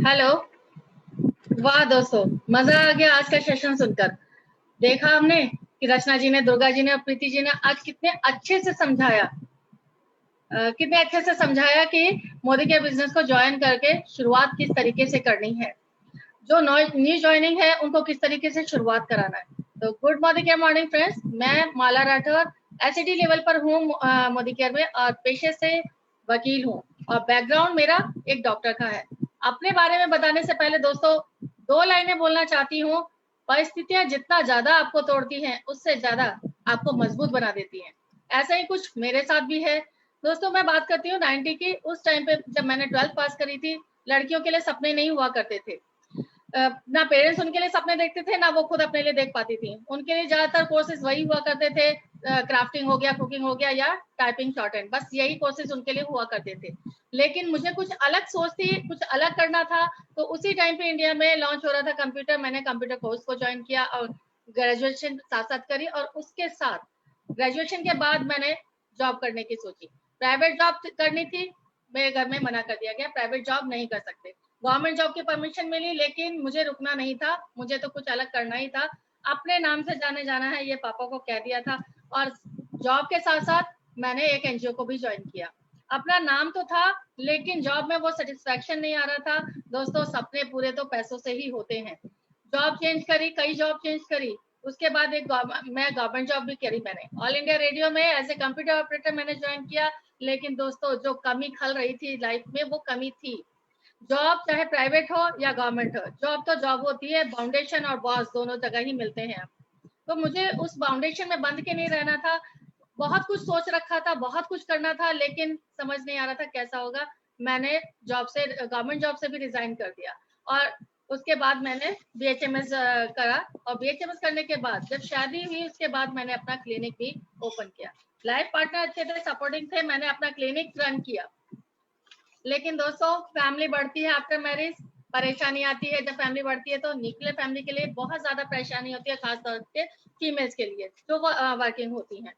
हेलो, वाह दोस्तों, मजा आ गया आज का सेशन सुनकर। देखा हमने कि रचना जी ने, दुर्गा जी ने और प्रीति जी ने आज कितने अच्छे से समझाया, कि मोदी के बिजनेस को ज्वाइन करके शुरुआत किस तरीके से करनी है, जो न्यू ज्वाइनिंग है उनको किस तरीके से शुरुआत कराना है। तो गुड मॉर्निंग फ्रेंड्स, मैं माला राठौर एसईडी लेवल पर हूँ मोदी केयर में, और पेशे से वकील हूँ, और बैकग्राउंड मेरा एक डॉक्टर का है। अपने बारे में बताने से पहले दोस्तों 2 लाइनें बोलना चाहती हूँ। परिस्थितियां जितना ज्यादा आपको तोड़ती हैं, उससे ज्यादा आपको मजबूत बना देती हैं। ऐसा ही कुछ मेरे साथ भी है दोस्तों। मैं बात करती हूँ 90 की, उस टाइम पे जब मैंने 12th पास करी थी, लड़कियों के लिए सपने नहीं हुआ करते थे। ना पेरेंट्स उनके लिए सपने देखते थे, ना वो खुद अपने लिए देख पाती थी। उनके लिए ज्यादातर कोर्सेज वही हुआ करते थे, क्राफ्टिंग हो गया, कुकिंग हो गया, या टाइपिंग शॉर्ट हैंड, बस यही कोर्सेज उनके लिए हुआ करते थे। लेकिन मुझे कुछ अलग सोच थी, कुछ अलग करना था। तो उसी टाइम पे इंडिया में लॉन्च हो रहा था कंप्यूटर, मैंने कंप्यूटर कोर्स को ज्वाइन किया और ग्रेजुएशन साथ साथ करी, और उसके साथ ग्रेजुएशन के बाद मैंने जॉब करने की सोची। प्राइवेट जॉब करनी थी, मेरे घर में मना कर दिया गया, प्राइवेट जॉब नहीं कर सकते। गवर्नमेंट जॉब की परमिशन मिली, लेकिन मुझे रुकना नहीं था, मुझे तो कुछ अलग करना ही था। अपने नाम से जाने जाना है, ये पापा को कह दिया था। और जॉब के साथ साथ मैंने एक एनजीओ को भी ज्वाइन किया। अपना नाम तो था, लेकिन जॉब में वो सेटिस्फैक्शन नहीं आ रहा था। दोस्तों, सपने पूरे तो पैसों से ही होते हैं। जॉब चेंज करी, कई जॉब चेंज करी, उसके बाद मैं गवर्नमेंट जॉब भी करी। मैंने ऑल इंडिया रेडियो में एज ए कंप्यूटर ऑपरेटर मैंने ज्वाइन किया। लेकिन दोस्तों, जो कमी खल रही थी लाइफ में, वो कमी थी। जॉब चाहे प्राइवेट हो या गवर्नमेंट हो, जॉब तो जॉब होती है, फाउंडेशन और बॉस दोनों जगह ही मिलते हैं। तो मुझे उस फाउंडेशन में बंद के नहीं रहना था। बहुत कुछ सोच रखा था, बहुत कुछ करना था, लेकिन समझ नहीं आ रहा था कैसा होगा। मैंने गवर्नमेंट जॉब से भी रिजाइन कर दिया, और उसके बाद मैंने BHMS करा, और BHMS करने के बाद जब शादी हुई, उसके बाद मैंने अपना क्लिनिक भी ओपन किया। लाइफ पार्टनर अच्छे थे, सपोर्टिंग थे, मैंने अपना क्लिनिक रन किया। लेकिन दोस्तों, फैमिली बढ़ती है आफ्टर मैरिज, परेशानी आती है। जब फैमिली बढ़ती है तो न्यूक्लियर फैमिली के लिए बहुत ज्यादा परेशानी होती है, खासतौर से फीमेल्स के लिए जो वर्किंग होती हैं।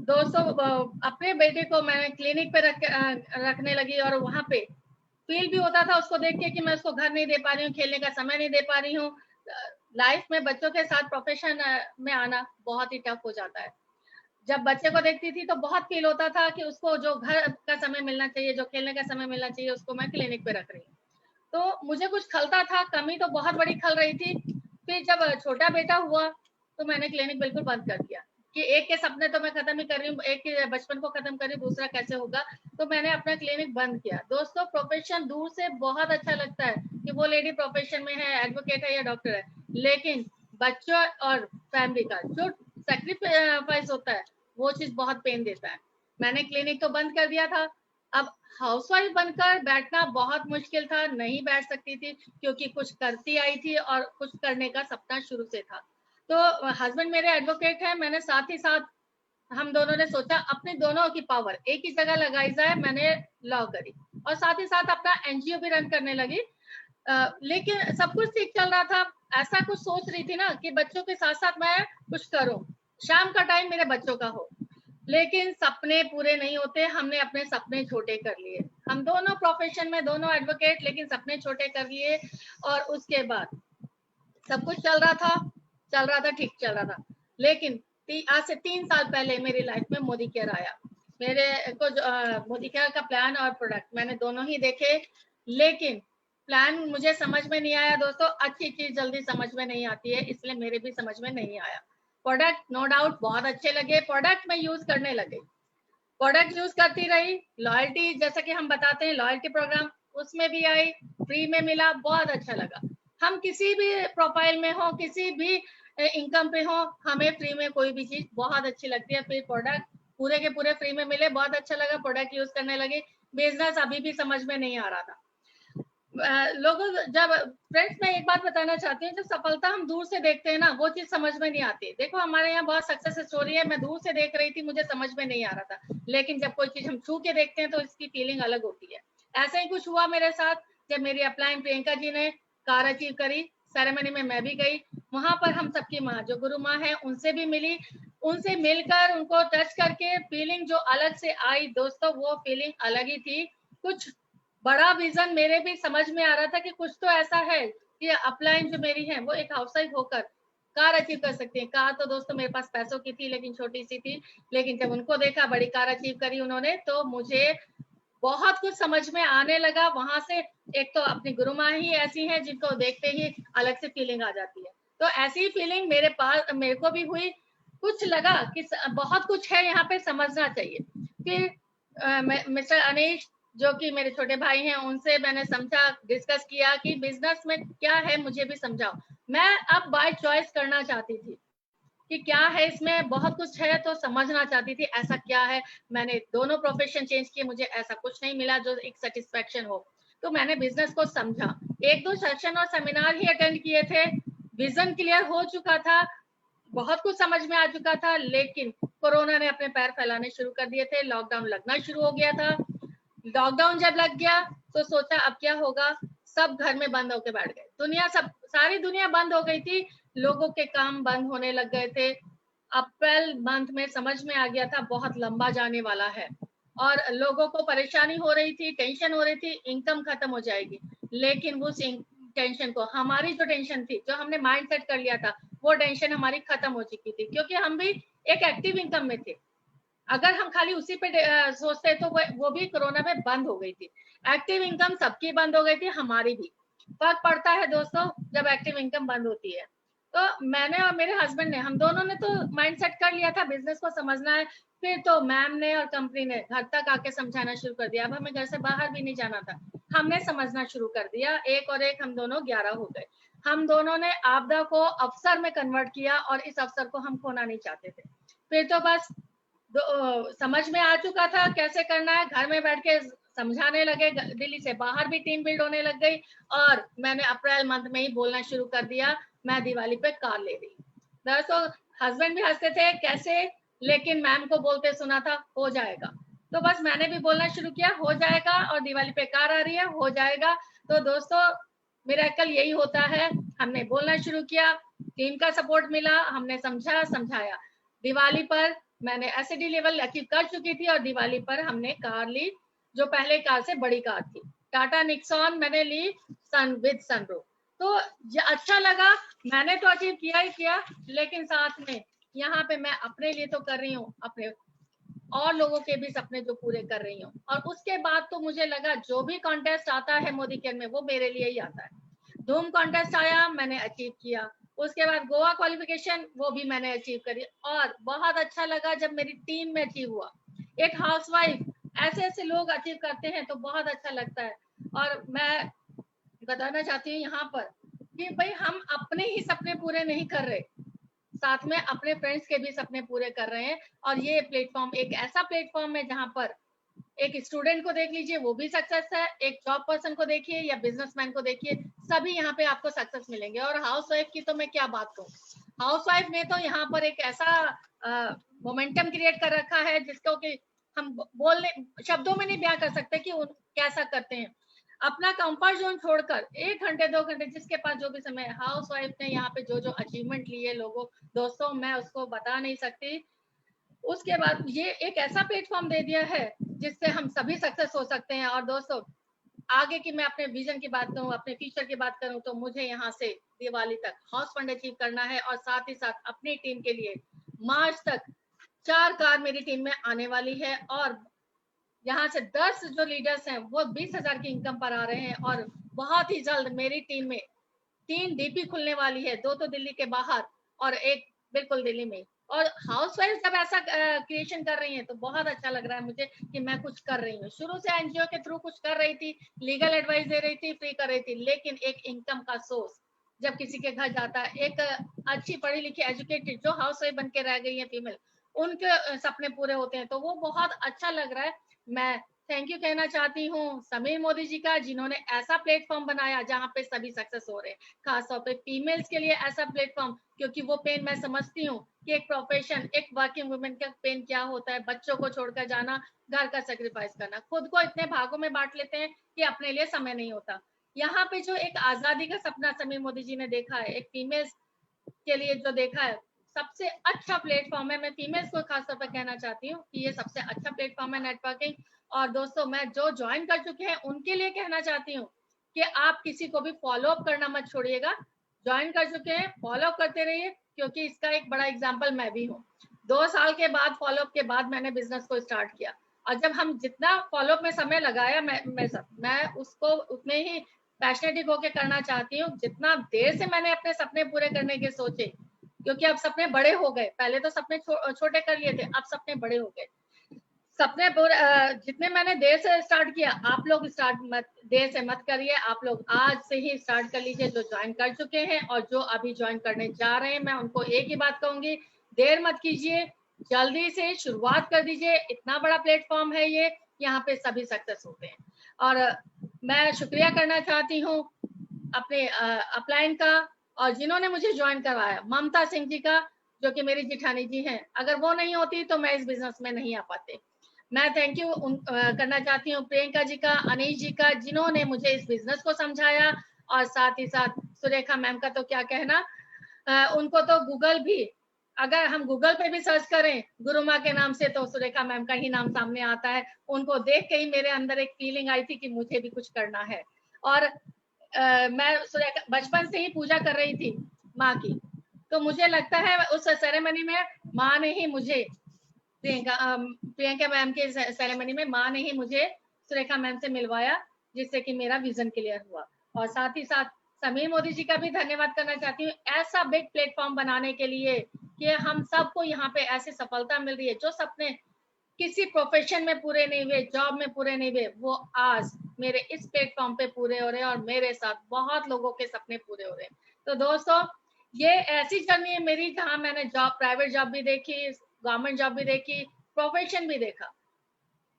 दोस्तों, अपने बेटे को मैंने क्लिनिक पे रखने लगी, और वहां पे फील भी होता था उसको देख के कि मैं उसको घर नहीं दे पा रही हूँ, खेलने का समय नहीं दे पा रही हूँ। लाइफ में बच्चों के साथ प्रोफेशन में आना बहुत ही टफ हो जाता है। जब बच्चे को देखती थी तो बहुत फील होता था कि उसको जो घर का समय मिलना चाहिए, जो खेलने का समय मिलना चाहिए, उसको मैं क्लिनिक पे रख रही हूँ। तो मुझे कुछ खलता था, कमी तो बहुत बड़ी खल रही थी। फिर जब छोटा बेटा हुआ तो मैंने क्लिनिक बिल्कुल बंद कर दिया कि एक के सपने तो मैं खत्म ही कर रही हूँ, एक के बचपन को खत्म कर रही हूँ, दूसरा कैसे होगा। तो मैंने अपना क्लिनिक बंद किया। दोस्तों, प्रोफेशन दूर से बहुत अच्छा लगता है कि वो लेडी प्रोफेशन में है, एडवोकेट है या डॉक्टर है, लेकिन बच्चों और फैमिली का जो सेक्रीफाइस होता है वो चीज बहुत पेन देता है। मैंने क्लिनिक तो बंद कर दिया था। अब हाउसवाइफ बनकर बैठना बहुत मुश्किल था, नहीं बैठ सकती थी क्योंकि कुछ करती आई थी और कुछ करने का सपना शुरू से था। तो हस्बैंड मेरे एडवोकेट है, मैंने साथ ही साथ हम दोनों ने सोचा अपने दोनों की पावर एक ही जगह लगाई जाए। मैंने लॉ करी और साथ ही साथ अपना एनजीओ भी रन करने लगी। लेकिन सब कुछ ठीक चल रहा था। ऐसा कुछ सोच रही थी ना कि बच्चों के साथ साथ मैं कुछ करूं, शाम का टाइम मेरे बच्चों का हो। लेकिन सपने पूरे नहीं होते, हमने अपने सपने छोटे कर लिए। हम दोनों प्रोफेशन में, दोनों एडवोकेट, लेकिन सपने छोटे कर लिए। और उसके बाद सब कुछ चल रहा था, ठीक चल रहा था। लेकिन आज से 3 साल पहले मेरी लाइफ में मोदी केयर आया। मेरे को मोदी केयर का प्लान और प्रोडक्ट मैंने दोनों ही देखे, लेकिन प्लान मुझे समझ में नहीं आया। दोस्तों, अच्छी चीज जल्दी समझ में नहीं आती है, इसलिए मेरे भी समझ में नहीं आया। प्रोडक्ट नो डाउट बहुत अच्छे लगे, प्रोडक्ट मैं यूज करने लगे, प्रोडक्ट यूज करती रही। लॉयल्टी, जैसा कि हम बताते हैं लॉयल्टी प्रोग्राम, उसमें भी आई, फ्री में मिला, बहुत अच्छा लगा। हम किसी भी प्रोफाइल में हो, किसी भी इनकम पे हो, हमें फ्री में कोई भी चीज बहुत अच्छी लगती है। फिर प्रोडक्ट पूरे के पूरे फ्री में मिले, बहुत अच्छा लगा, प्रोडक्ट यूज करने लगे। बिजनेस अभी भी समझ में नहीं आ रहा था। लोगों जब फ्रेंड्स, मैं एक बात बताना चाहती हूँ, जब सफलता हम दूर से देखते हैं ना, वो चीज समझ में नहीं आती। देखो, हमारे यहाँ बहुत सक्सेस स्टोरी है, मैं दूर से देख रही थी, मुझे समझ में नहीं आ रहा था, लेकिन जब कोई चीज हम छू के देखते हैं तो इसकी फीलिंग अलग होती है। ऐसा ही कुछ हुआ मेरे साथ जब मेरी अपलाइन प्रियंका जी ने कार अचीव करी। सेरेमनी में मैं भी गई, वहां पर हम सबकी माँ, जो गुरु माँ है, उनसे भी मिली। उनसे मिलकर, उनको टच करके फीलिंग जो अलग से आई दोस्तों, वो फीलिंग अलग ही थी। कुछ बड़ा विजन मेरे भी समझ में आ रहा था कि कुछ तो ऐसा है कि अपलाइन जो मेरी है वो एक हाउसवाइफ होकर कार अचीव कर सकती है। कार तो दोस्तों मेरे पास पैसों की थी, लेकिन छोटी सी थी। लेकिन जब उनको देखा बड़ी कार अचीव करी उन्होंने, तो मुझे बहुत कुछ समझ में आने लगा। वहां से एक तो अपनी गुरु माँ ही ऐसी है जिनको देखते ही अलग से फीलिंग आ जाती है। तो ऐसी ही फीलिंग मेरे को भी हुई। कुछ लगा कि बहुत कुछ है यहाँ पे, समझना चाहिए। फिर मिस्टर अनीश, जो कि मेरे छोटे भाई हैं, उनसे मैंने समझा, डिस्कस किया कि बिजनेस में क्या है, मुझे भी समझाओ। मैं अब बाय चॉइस करना चाहती थी कि क्या है इसमें, बहुत कुछ है तो समझना चाहती थी ऐसा क्या है। मैंने दोनों प्रोफेशन चेंज किए, मुझे ऐसा कुछ नहीं मिला जो एक सेटिस्फेक्शन हो। तो मैंने बिजनेस को समझा, 1-2 सेशन और सेमिनार ही अटेंड किए थे। विजन क्लियर हो चुका था, बहुत कुछ समझ में आ चुका था, लेकिन कोरोना ने अपने पैर फैलाने शुरू कर दिए थे। लॉकडाउन लगना शुरू हो गया था। लॉकडाउन जब लग गया तो सोचा अब क्या होगा, सब घर में बंद होके बैठ गए। सारी दुनिया बंद हो गई थी, लोगों के काम बंद होने लग गए थे। अप्रैल मंथ में समझ में आ गया था बहुत लंबा जाने वाला है, और लोगों को परेशानी हो रही थी, टेंशन हो रही थी, इनकम खत्म हो जाएगी। लेकिन उस टेंशन को, हमारी जो टेंशन थी, जो हमने माइंड सेट कर लिया था, वो टेंशन हमारी खत्म हो चुकी थी, क्योंकि हम भी एक एक्टिव इनकम में थे। अगर हम खाली उसी पे सोचते तो वो भी कोरोना में बंद हो गई थी। एक्टिव इनकम सबकी बंद हो गई थी, हमारी भी। फर्क पड़ता है दोस्तों जब एक्टिव इनकम बंद होती है। तो मैंने और मेरे हस्बैंड ने, हम दोनों ने तो माइंड सेट कर लिया था बिजनेस को समझना है। फिर तो मैम ने और कंपनी ने घर तक आके समझाना शुरू कर दिया। अब हमें घर से बाहर भी नहीं जाना था, हमने समझना शुरू कर दिया। 1 और 1 हम दोनों 11 हो गए। हम दोनों ने आपदा को अवसर में कन्वर्ट किया, और इस अवसर को हम खोना नहीं चाहते थे। फिर तो बस समझ में आ चुका था कैसे करना है, घर में बैठ के समझाने लगे। दिल्ली से बाहर भी टीम बिल्ड होने लग गई, और मैंने अप्रैल मंथ में ही बोलना शुरू कर दिया, मैं दिवाली पे कार ले रही। दोस्तों, हस्बैंड भी हंसते थे कैसे, लेकिन मैम को बोलते सुना था हो जाएगा। तो बस मैंने भी बोलना शुरू किया, हो जाएगा, और दिवाली पे कार आ रही है, हो जाएगा। तो दोस्तों, मिरेकल यही होता है। हमने बोलना शुरू किया, टीम का सपोर्ट मिला, हमने समझाया। दिवाली पर मैंने एसडी लेवल अचीव कर चुकी थी, और दिवाली पर हमने कार ली, जो पहले कार से बड़ी कार थी, टाटा निक्सॉन मैंने ली, विद सनरूफ। तो अच्छा लगा, मैंने तो अचीव किया ही किया, लेकिन साथ में यहाँ पे मैं अपने लिए तो कर रही हूँ, अपने और लोगों के भी सपने जो पूरे कर रही हूँ। और उसके बाद तो मुझे लगा जो भी कॉन्टेस्ट आता है मोदी केयर में वो मेरे लिए ही आता है। धूम कॉन्टेस्ट आया, मैंने अचीव किया। उसके बाद गोवा क्वालिफिकेशन, वो भी मैंने अचीव करी। और बहुत अच्छा लगा जब मेरी टीम में अचीव हुआ। एक हाउसवाइफ, ऐसे ऐसे लोग अचीव करते हैं तो बहुत अच्छा लगता है। और मैं बताना चाहती हूँ यहाँ पर कि भाई हम अपने ही सपने पूरे नहीं कर रहे, साथ में अपने फ्रेंड्स के भी सपने पूरे कर रहे हैं। और ये प्लेटफॉर्म एक ऐसा प्लेटफॉर्म है जहां पर एक स्टूडेंट को देख लीजिए, वो भी सक्सेस है, एक जॉब पर्सन को देखिए या बिजनेसमैन को देखिए, सभी यहाँ पे आपको सक्सेस मिलेंगे। और हाउसवाइफ की तो मैं क्या बात कहूँ, हाउसवाइफ ने तो यहाँ पर एक ऐसा मोमेंटम क्रिएट कर रखा है जिसको कि हम बोलने शब्दों में नहीं बयां कर सकते कि कैसा करते हैं। अपना कंफर्ट जोन छोड़कर 1 घंटे 2 घंटे जिसके पास जो भी समय, हाउस वाइफ ने यहाँ पे जो जो अचीवमेंट लिए लोगों दोस्तों, मैं उसको बता नहीं सकती। उसके बाद ये एक ऐसा प्लेटफॉर्म दे दिया है जिससे हम सभी सक्सेस हो सकते हैं। और दोस्तों आगे की मैं अपने विजन की बात करूं, अपने फ्यूचर की बात करूं, तो मुझे यहाँ से दिवाली तक हाउस फंड अचीव करना है। और साथ ही साथ अपनी टीम के लिए मार्च तक 4 कार मेरी टीम में आने वाली है। और यहाँ से 10 जो लीडर्स हैं वो 20,000 की इनकम पर आ रहे हैं। और बहुत ही जल्द मेरी टीम में 3 डीपी खुलने वाली है, 2 तो दिल्ली के बाहर और 1 बिल्कुल दिल्ली में। और हाउसवाइफ जब ऐसा क्रिएशन कर रही है तो बहुत अच्छा लग रहा है मुझे कि मैं कुछ कर रही हूँ। शुरू से एनजीओ के थ्रू कुछ कर रही थी, लीगल एडवाइस दे रही थी, फ्री कर रही थी, लेकिन एक इनकम का सोर्स जब किसी के घर जाता है, एक अच्छी पढ़ी लिखी एजुकेटेड जो हाउसवाइफ बन के रह गई है फीमेल, उनके सपने पूरे होते हैं, तो वो बहुत अच्छा लग रहा है। मैं थैंक यू कहना चाहती हूँ समीर मोदी जी का, जिन्होंने ऐसा प्लेटफॉर्म बनाया जहाँ पे सभी सक्सेस हो रहे हैं, खासतौर पे फीमेल्स के लिए ऐसा प्लेटफॉर्म, क्योंकि वो पेन मैं समझती हूँ कि एक प्रोफेशन, एक वर्किंग वुमेन का पेन क्या होता है, बच्चों को छोड़कर जाना, घर का सेक्रीफाइस करना, खुद को इतने भागों में बांट लेते हैं कि अपने लिए समय नहीं होता। यहाँ पे जो एक आजादी का सपना समीर मोदी जी ने देखा है, एक फीमेल्स के लिए जो देखा है, सबसे अच्छा प्लेटफॉर्म है। मैं फीमेल्स को खासतौर पर कहना चाहती हूँ कि ये सबसे अच्छा प्लेटफॉर्म है नेटवर्किंग। और दोस्तों मैं जो ज्वाइन कर चुके हैं उनके लिए कहना चाहती हूँ कि आप किसी को भी फॉलो अप करना मत छोड़िएगा। ज्वाइन कर चुके हैं, फॉलो अप करते रहिए, क्योंकि इसका एक बड़ा एग्जाम्पल मैं भी हूँ। 2 साल के बाद फॉलो अप के बाद मैंने बिजनेस को स्टार्ट किया। और जब हम जितना फॉलो अप में समय लगाया, मैं उसको उतने ही पैशनेटिक होकर करना चाहती हूँ जितना देर से मैंने अपने सपने पूरे करने के सोचे, क्योंकि अब सपने बड़े हो गए। पहले तो सपने छोटे कर लिए थे, अब सपने बड़े हो गए। सपने जितने मैंने देर से स्टार्ट किया, आप लोग स्टार्ट मत देर से मत करिए, आप लोग आज से ही स्टार्ट कर लीजिए। जो ज्वाइन कर चुके हैं और जो अभी ज्वाइन करने जा रहे हैं, मैं उनको एक ही बात कहूंगी, देर मत कीजिए, जल्दी से शुरुआत कर दीजिए। इतना बड़ा प्लेटफॉर्म है ये, यहाँ पे सभी सक्सेस होते हैं। और मैं शुक्रिया करना चाहती हूँ अपने अपलाइन का, और जिन्होंने मुझे ज्वाइन करवाया, ममता सिंह जी का, जो कि मेरी जिठानी जी हैं। अगर वो नहीं होती तो मैं इस बिजनेस में नहीं आ पाते। मैं थैंक यू करना चाहती हूँ प्रियंका जी का, अनीश जी का, जिन्होंने मुझे इस बिजनेस को समझाया। और साथ ही साथ सुरेखा मैम का तो क्या कहना, उनको तो गूगल भी, अगर हम गूगल पे भी सर्च करें गुरुमा के नाम से तो सुरेखा मैम का ही नाम सामने आता है। उनको देख के ही मेरे अंदर एक फीलिंग आई थी कि मुझे भी कुछ करना है। और मैं सुरेखा बचपन से ही पूजा कर रही थी माँ की, तो मुझे लगता है उस सेरेमनी में माँ ने ही मुझे, प्रियंका मैम के सेरेमनी में माँ ने ही मुझे सुरेखा मैम से मिलवाया, जिससे कि मेरा विजन क्लियर हुआ। और साथ ही साथ समीर मोदी जी का भी धन्यवाद करना चाहती हूँ, ऐसा बिग प्लेटफॉर्म बनाने के लिए कि हम सबको यहाँ पे ऐसी सफलता मिल रही है। जो सपने किसी प्रोफेशन में पूरे नहीं हुए, जॉब में पूरे नहीं हुए, वो आज मेरे इस प्लेटफॉर्म पे पूरे हो रहे हैं। और मेरे साथ बहुत लोगों के सपने पूरे हो रहे हैं। तो दोस्तों ये ऐसी जर्नी है मेरी, जहाँ मैंने जॉब, प्राइवेट जॉब भी देखी, गवर्नमेंट जॉब भी देखी, प्रोफेशन भी देखा।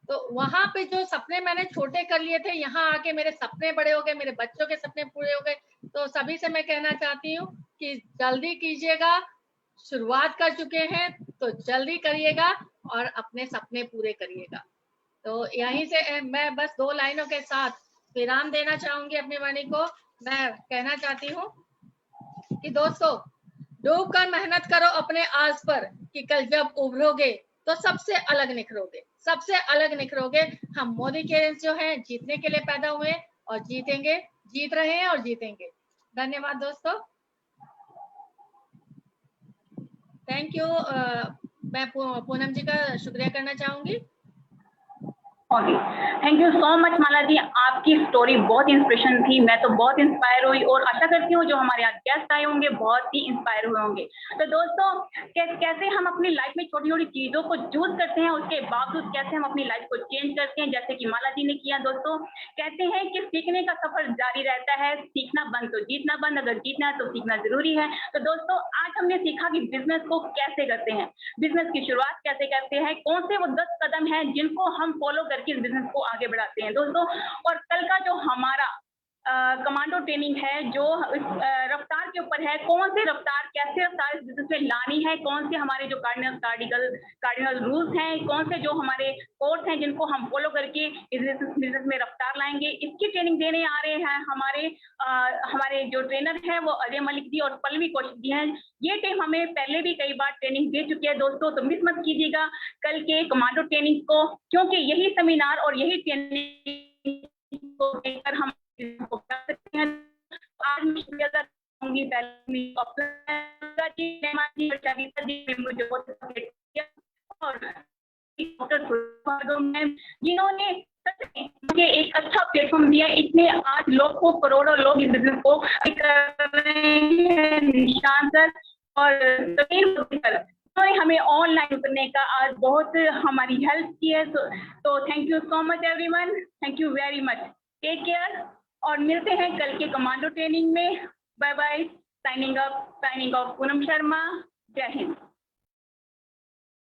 तो वहां पे जो सपने मैंने छोटे कर लिए थे, यहाँ आके मेरे सपने बड़े हो गए, मेरे बच्चों के सपने पूरे हो गए। तो सभी से मैं कहना चाहती हूँ कि जल्दी कीजिएगा, शुरुआत कर चुके हैं तो जल्दी करिएगा और अपने सपने पूरे करिएगा। तो यहीं से मैं बस 2 लाइनों के साथ विराम देना चाहूंगी अपनी वाणी को। मैं कहना चाहती हूँ कि दोस्तों डूब कर मेहनत करो अपने आज पर, कि कल जब उभरोगे तो सबसे अलग निखरोगे, सबसे अलग निखरोगे। हम मोदी के जो हैं जीतने के लिए पैदा हुए और जीतेंगे, जीत रहे हैं और जीतेंगे। धन्यवाद दोस्तों। Thank you. मैं पूनम जी का शुक्रिया करना चाहूंगी। Okay, thank you so much Mala ji, आपकी स्टोरी बहुत इंस्पिरेशन थी। मैं तो बहुत इंस्पायर हुई और आशा करती हूँ जो हमारे यहाँ गेस्ट आए होंगे बहुत ही इंस्पायर हुए होंगे। तो दोस्तों, कैसे हम अपनी लाइफ में छोटी छोटी चीजों को चूज करते हैं, उसके बावजूद कैसे हम अपनी लाइफ को चेंज करते हैं, जैसे कि माला जी ने किया। दोस्तों, कहते हैं कि सीखने का सफर जारी रहता है, सीखना बंद तो जीतना बंद, अगर जीतना है तो सीखना जरूरी है। तो दोस्तों, आज हमने सीखा कि बिजनेस को कैसे करते हैं, बिजनेस की शुरुआत कैसे करते हैं, कौन से वो 10 कदम हैं जिनको हम फॉलो करके इस बिजनेस को आगे बढ़ाते हैं दोस्तों। और कल का जो हमारा कमांडो ट्रेनिंग है जो रफ्तार के ऊपर है, कौन से रफ्तार, कैसे रफ्तार इस बिजनेस में लानी है, कौन से हमारे जो कार्डिनल रूल्स हैं, कौन से जो हमारे कोर्स हैं जिनको हम फॉलो करके इस बिजनेस में रफ्तार लाएंगे, इसकी ट्रेनिंग देने आ रहे हैं हमारे जो ट्रेनर हैं वो अजय मलिक जी और पल्लवी कौशिक जी हैं। ये टीम हमें पहले भी कई बार ट्रेनिंग दे चुकी है दोस्तों, तो मिस मत कीजिएगा कल के कमांडो ट्रेनिंग को, क्योंकि यही सेमिनार और यही ट्रेनिंग को देखकर हम कर सकते हैं। आज मैं शुक्रिया करूंगी जिन्होंने मुझे एक अच्छा प्लेटफॉर्म दिया। इतने आज लोग को, करोड़ों लोग इस बिजनेस को कर रहे हैं, निशान सर और उन्होंने हमें ऑनलाइन उतरने का आज बहुत हमारी हेल्प की है। तो thank you so much everyone, thank you very much, take care और मिलते हैं कल के कमांडो ट्रेनिंग में। Bye bye, signing off Poonam Sharma, जय हिंद।